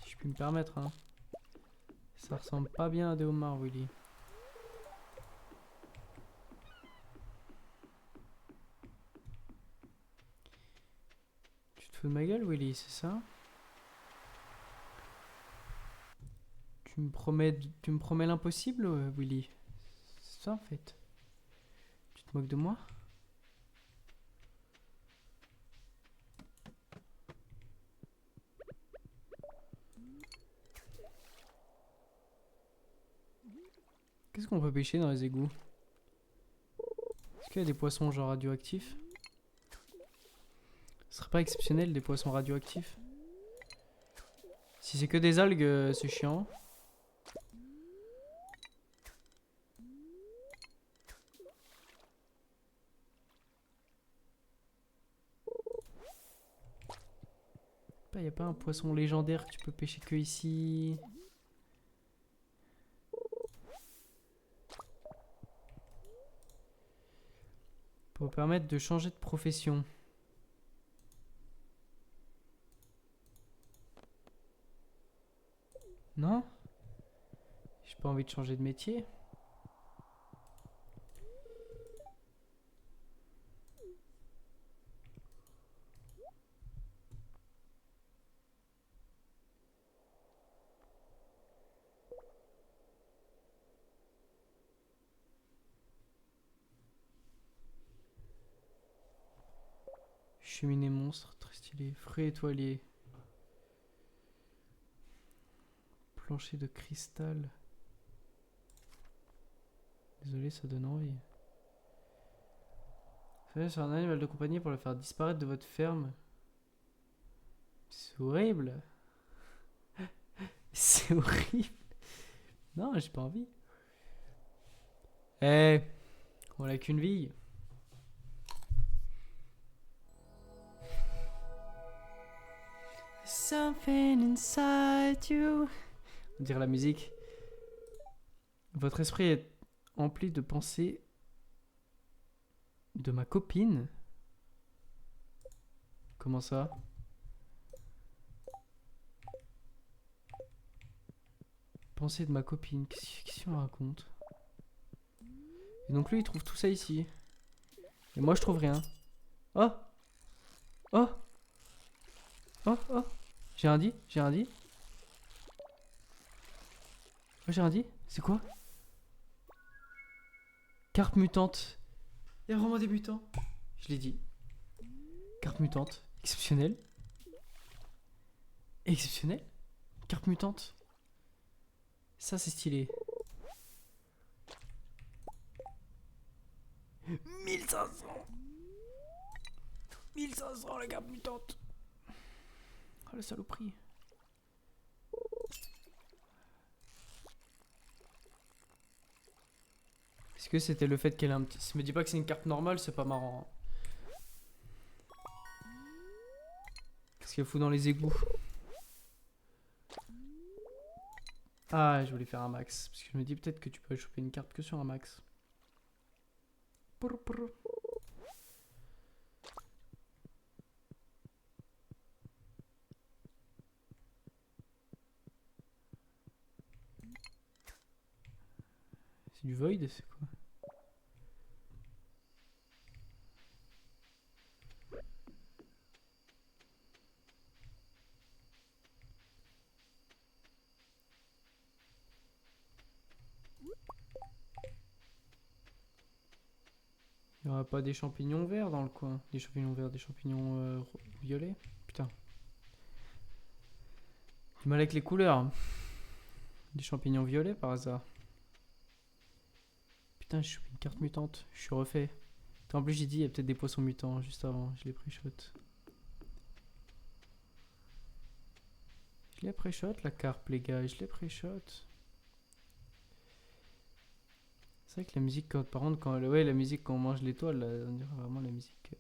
Si je puis me permettre, hein. Ça ressemble pas bien à des homards, Willy. Tu te fous de ma gueule, Willy, c'est ça? Tu me promets l'impossible, Willy? C'est ça, en fait. Tu te moques de moi? Qu'est-ce qu'on peut pêcher dans les égouts? Est-ce qu'il y a des poissons genre radioactifs? Ce serait pas exceptionnel des poissons radioactifs? Si c'est que des algues, c'est chiant. Y a pas un poisson légendaire que tu peux pêcher que ici? Pour permettre de changer de profession. Non? J'ai pas envie de changer de métier. Cheminée monstre, très stylé. Fruits étoilés. Plancher de cristal. Désolé, ça donne envie. Faites sur un animal de compagnie pour le faire disparaître de votre ferme. C'est horrible. C'est horrible. Non, j'ai pas envie. Eh, on a qu'une vie. Something inside you. On dirait la musique. Votre esprit est empli de pensées de ma copine. Comment ça? Pensée de ma copine. Qu'est-ce qu'il me raconte? Et donc lui, il trouve tout ça ici. Et moi, je trouve rien. Oh! Oh! Oh! Oh! J'ai rien dit? J'ai rien dit? Oh, j'ai rien dit? C'est quoi? Carte mutante. Il y a vraiment des mutants. Je l'ai dit. Carte mutante. Exceptionnelle. Exceptionnelle. Carte mutante. Ça, c'est stylé. 1500. 1500 la carte mutante. Oh la saloperie. Est-ce que c'était le fait qu'elle a un petit... Me dis pas que c'est une carte normale, c'est pas marrant. Qu'est-ce qu'elle fout dans les égouts? Ah, je voulais faire un max. Parce que je me dis peut-être que tu peux choper une carte que sur un max. C'est du void, c'est quoi? Il y aura pas des champignons verts dans le coin? Des champignons verts, des champignons violets? Putain. Du mal avec les couleurs. Des champignons violets par hasard. Putain, j'ai chopé une carte mutante. Je suis refait. En plus, j'ai dit, il y a peut-être des poissons mutants juste avant. Je l'ai pré-shot. Je l'ai pré-shot, la carpe, les gars. Je l'ai pré-shot. C'est vrai que la musique, par contre, ouais, la musique quand on mange l'étoile, on dirait vraiment la musique.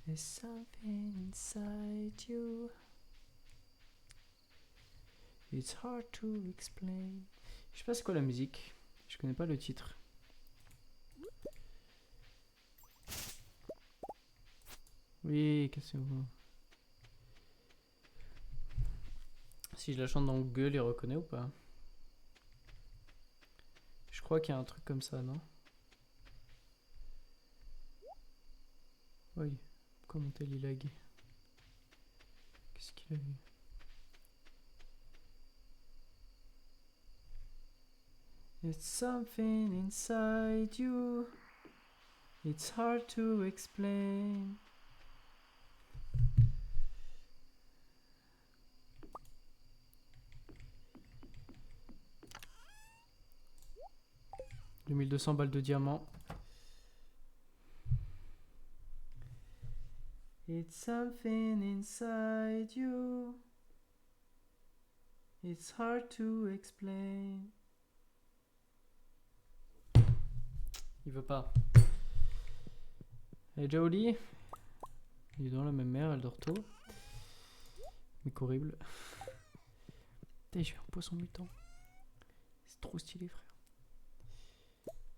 There's something inside you. It's hard to explain. Je sais pas c'est quoi la musique. Je connais pas le titre. Oui, cassez-vous. Si je la chante dans Google, il reconnaît ou pas? Je crois qu'il y a un truc comme ça, non? Oui. Pourquoi mon tel il lag? Qu'est-ce qu'il a eu? It's something inside you. It's hard to explain. 2200 balles de diamant. It's something inside you. It's hard to explain. Il veut pas. Elle est déjà au lit. Il est dans la même mère, elle dort tôt. Mais qu'horrible. Putain, j'ai un poisson mutant. C'est trop stylé, frère.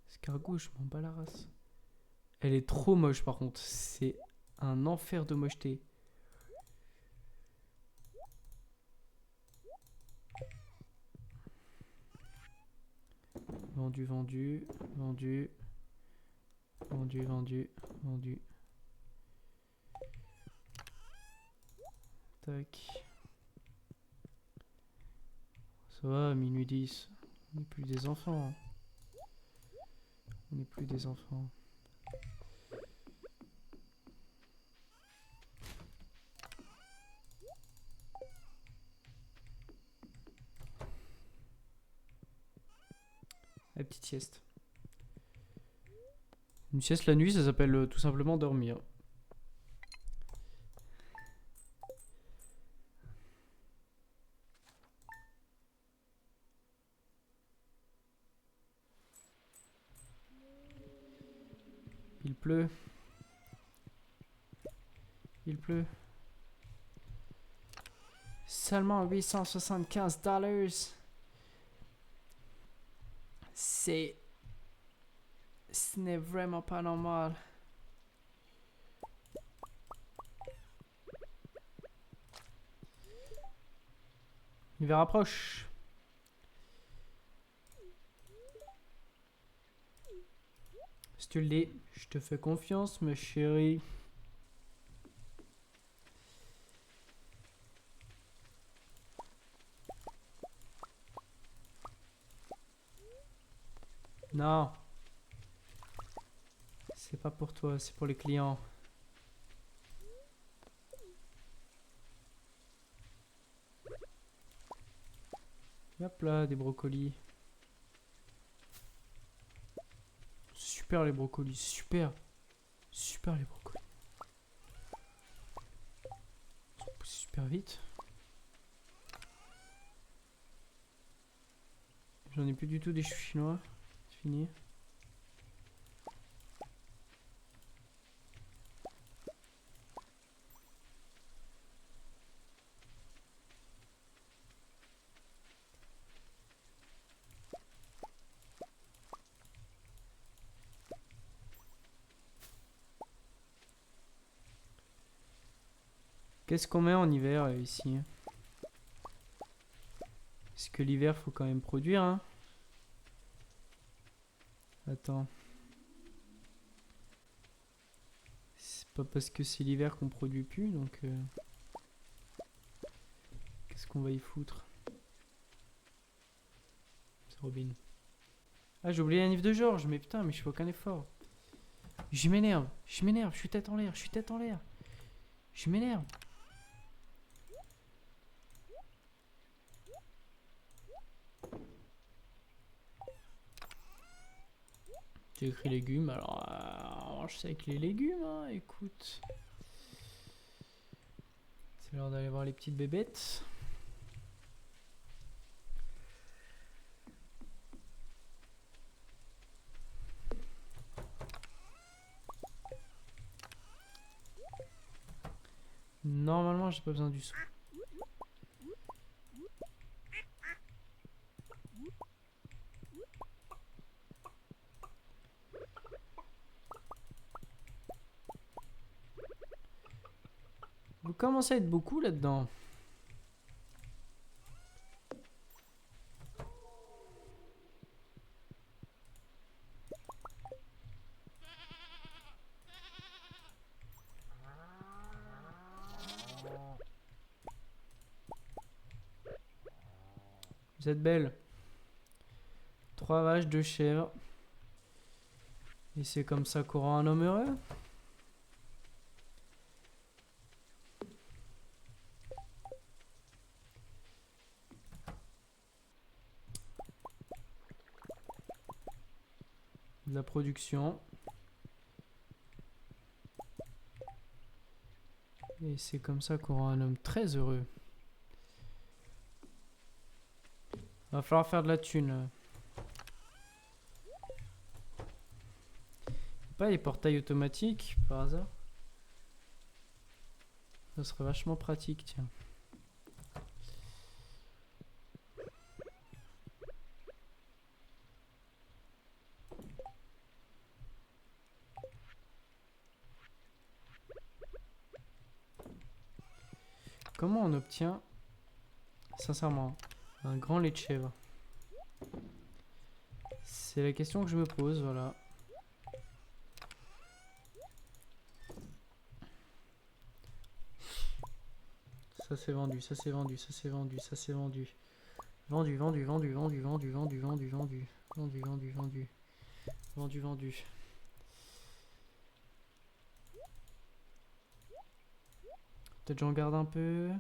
Escargot, je m'en bats la race. Elle est trop moche, par contre. C'est un enfer de mocheté. Vendu, vendu, vendu. Vendu, vendu, vendu. Tac. Ça va, minuit 10. On n'est plus des enfants. On n'est plus des enfants. La petite sieste. Une sieste la nuit, ça s'appelle tout simplement dormir. Il pleut. Il pleut. Seulement 875 $. Ce n'est vraiment pas normal. L'hiver approche. Si tu le dis, je te fais confiance, ma chérie. Non. C'est pas pour toi, c'est pour les clients. Hop là, des brocolis. Super les brocolis, super. Super les brocolis. Ils sont poussés super vite. J'en ai plus du tout des choux chinois. C'est fini. Qu'est-ce qu'on met en hiver ici? Parce que l'hiver faut quand même produire, hein. Attends. C'est pas parce que c'est l'hiver qu'on produit plus, donc... Qu'est-ce qu'on va y foutre? C'est Robin. Ah, j'ai oublié un livre de Georges, mais putain, mais je fais aucun effort. Je m'énerve, je suis tête en l'air, je suis tête en l'air. Je m'énerve. J'ai écrit légumes, alors je sais avec les légumes, hein, écoute. C'est l'heure d'aller voir les petites bébêtes. Normalement, j'ai pas besoin du sou. Vous commencez à être beaucoup là-dedans. Vous êtes belles. 3 vaches, 2 chèvres. Et c'est comme ça qu'on rend un homme heureux. de la production. Et c'est comme ça qu'on rend un homme très heureux. Va falloir faire de la thune. Là. Pas les portails automatiques par hasard. Ça serait vachement pratique, tiens. Comment on obtient, sincèrement, un grand lait de chèvre? C'est la question que je me pose, voilà. Ça c'est vendu, ça c'est vendu, ça c'est vendu, ça c'est vendu. Vendu, vendu, vendu, vendu, vendu, vendu, vendu, vendu. Vendu, vendu, vendu. Vendu, vendu. Peut-être j'en garde un peu.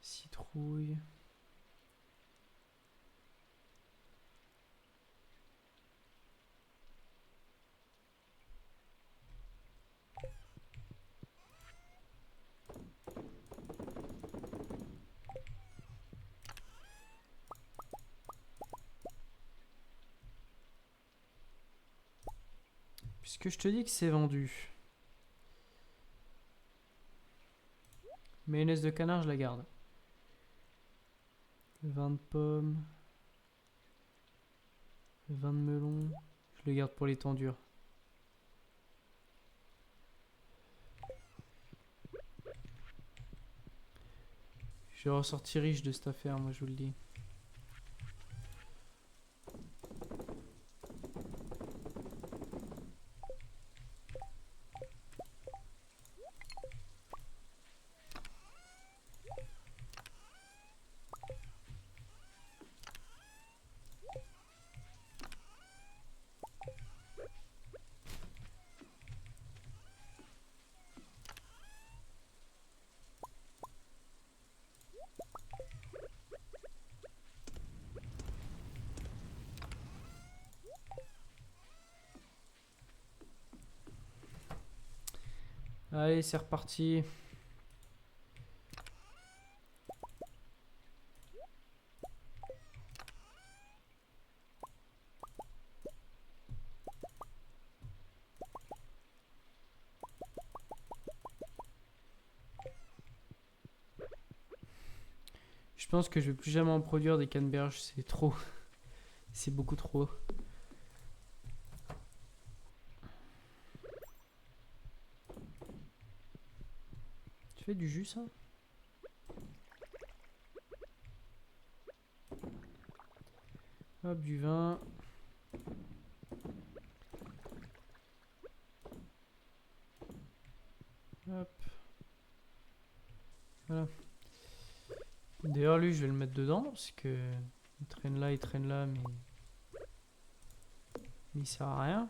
Citrouille. Puisque je te dis que c'est vendu. Mayonnaise de canard, je la garde. 20 de pommes. 20 de melon. Je le garde pour les temps durs. Je vais ressortir riche de cette affaire, moi je vous le dis. Allez, c'est reparti. Je pense que je vais plus jamais en produire des canneberges, c'est trop. C'est beaucoup trop. Tu fais du jus, ça? Hop, du vin. Hop. Voilà. D'ailleurs, lui, je vais le mettre dedans, parce que il traîne là, mais il sert à rien.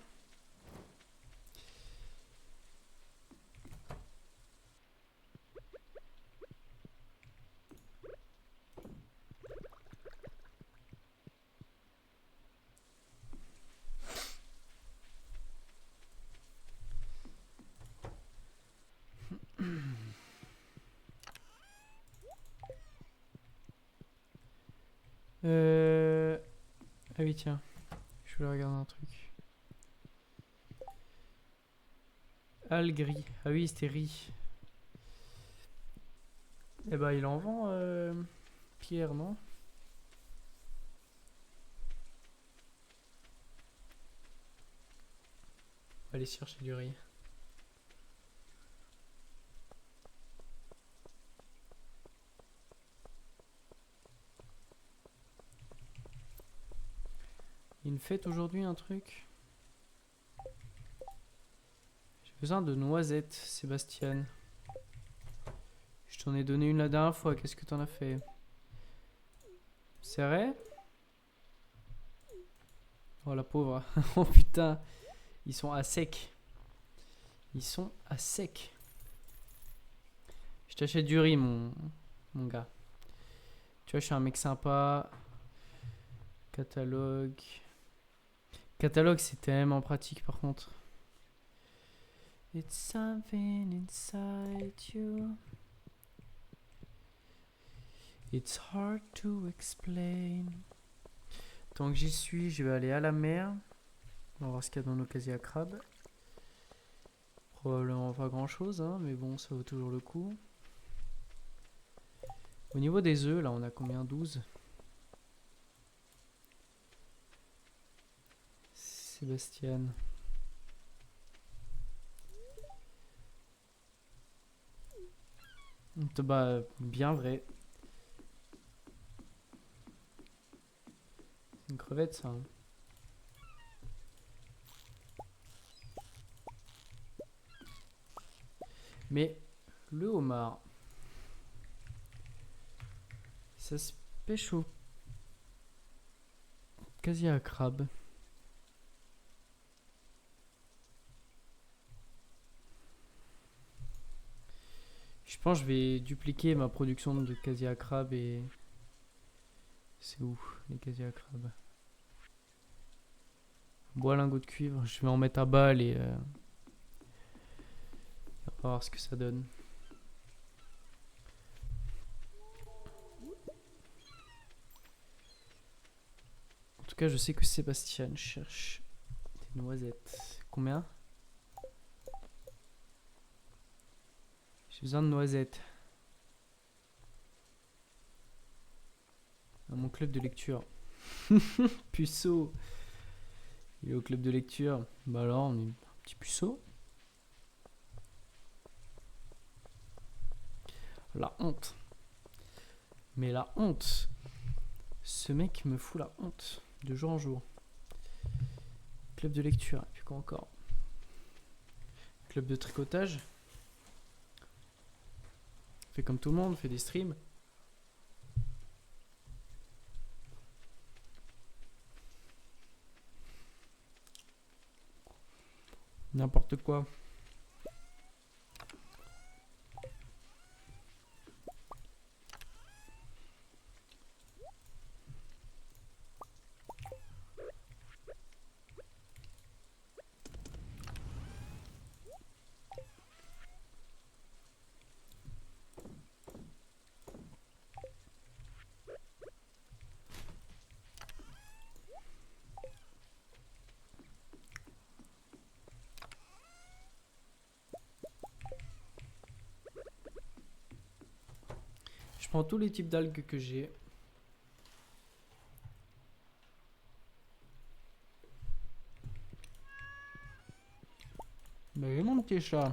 Ah oui, tiens. Je voulais regarder un truc. Algris. Ah oui, c'était riz. Eh ben, il en vend, Pierre, non? On va aller chercher du riz. Une fête aujourd'hui, un truc? J'ai besoin de noisettes, Sébastien. Je t'en ai donné une la dernière fois, qu'est-ce que t'en as fait? C'est vrai? Oh la pauvre. Oh putain. Ils sont à sec. Ils sont à sec. Je t'achète du riz, mon gars. Tu vois, je suis un mec sympa. Catalogue. Catalogue, c'est tellement pratique par contre. It's something inside you. It's hard to explain. Tant que j'y suis, je vais aller à la mer. On va voir ce qu'il y a dans nos casiers à crabes. Probablement pas grand chose, hein, mais bon, ça vaut toujours le coup. Au niveau des œufs, là, on a combien? 12. Sébastien. Bah, bien vrai. C'est une crevette, ça. Hein. Mais le homard, ça se pêche au casier à crabe. Je pense que je vais dupliquer ma production de casier à crabe et... C'est où les casiers à crabe? Bois lingot de cuivre, je vais en mettre à balle et on va voir ce que ça donne. En tout cas, je sais que Sébastien cherche des noisettes. Combien? J'ai besoin de noisettes. À mon club de lecture. Puceau. Il est au club de lecture. Bah alors, on est un petit puceau. La honte. Mais la honte. Ce mec me fout la honte de jour en jour. Club de lecture. Et puis quoi encore? Club de tricotage. Fait comme tout le monde, fait des streams. N'importe quoi. Je prends tous les types d'algues que j'ai. Mais mon petit chat.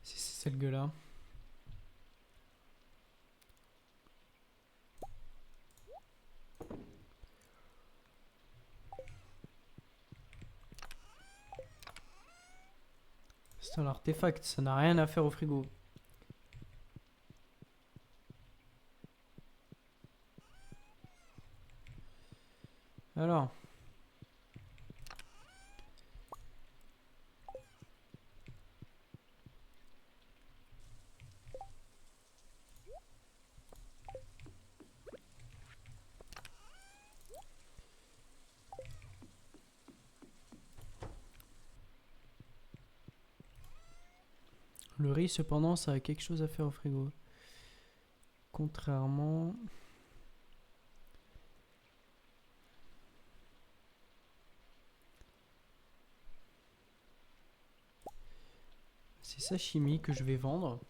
Si c'est cette gueule-là. C'est un artefact, ça n'a rien à faire au frigo. Alors. Le riz, cependant, ça a quelque chose à faire au frigo. Contrairement... C'est sashimi que je vais vendre.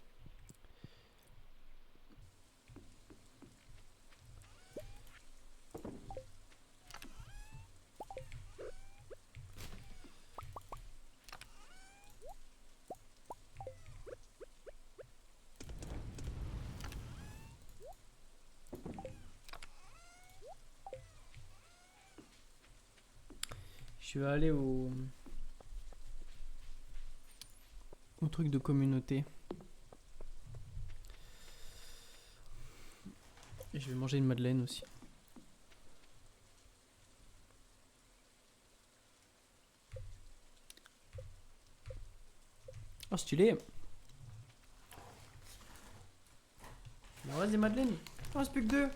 Je vais aller au truc de communauté. Et je vais manger une madeleine aussi. Oh, stylé. Il en reste des madeleines. Il en reste plus que 2.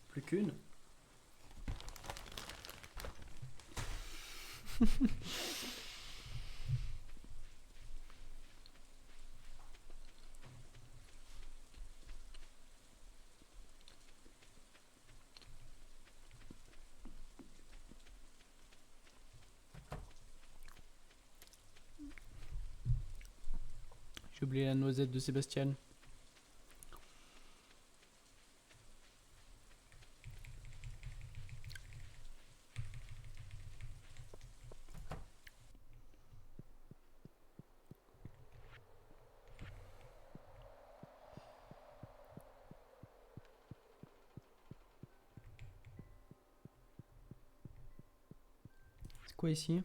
Plus qu'une. J'ai oublié la noisette de Sébastien. C'est quoi ici?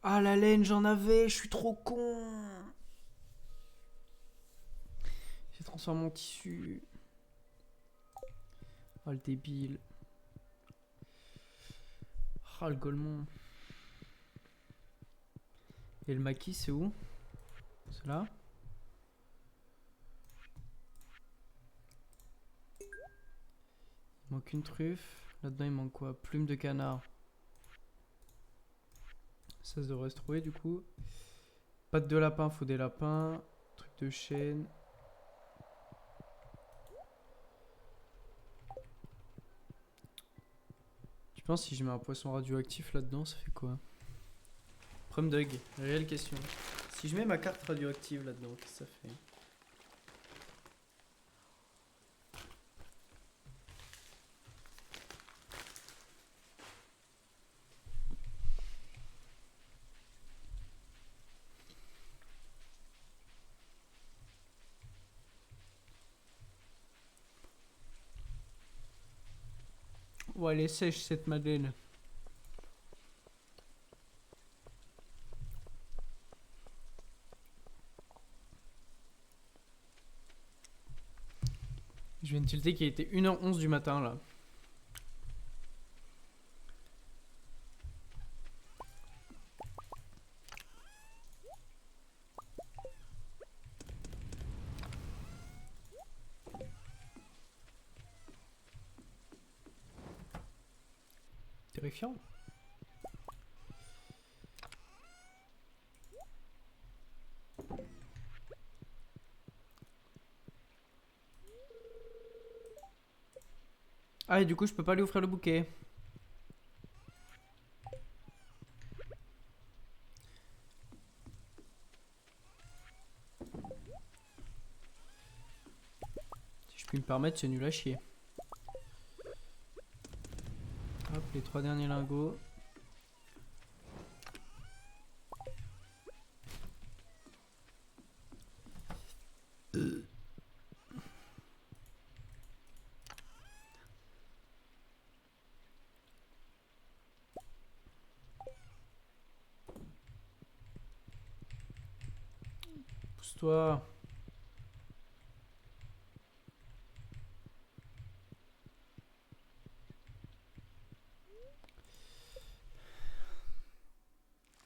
Ah, la laine, j'en avais, je suis trop con. J'ai transformé mon tissu. Oh, le débile. Ah, le golemon. Et le maquis, c'est où? C'est là? Il manque une truffe. Là-dedans, il manque quoi? Plume de canard. Ça devrait se trouver du coup. Pattes de lapin, faut des lapins. Truc de chêne. Tu penses si je mets un poisson radioactif là-dedans, ça fait quoi? Prum Dug, réelle question. Si je mets ma carte radioactive là-dedans, qu'est-ce que ça fait? Ouais, elle est sèche cette madeleine. Je viens de tilter qu'il était 1h11 du matin là. Terrifiant. Ah, et du coup, je peux pas lui offrir le bouquet. Si je puis me permettre, c'est nul à chier. Hop, les 3 derniers lingots. Pousse-toi.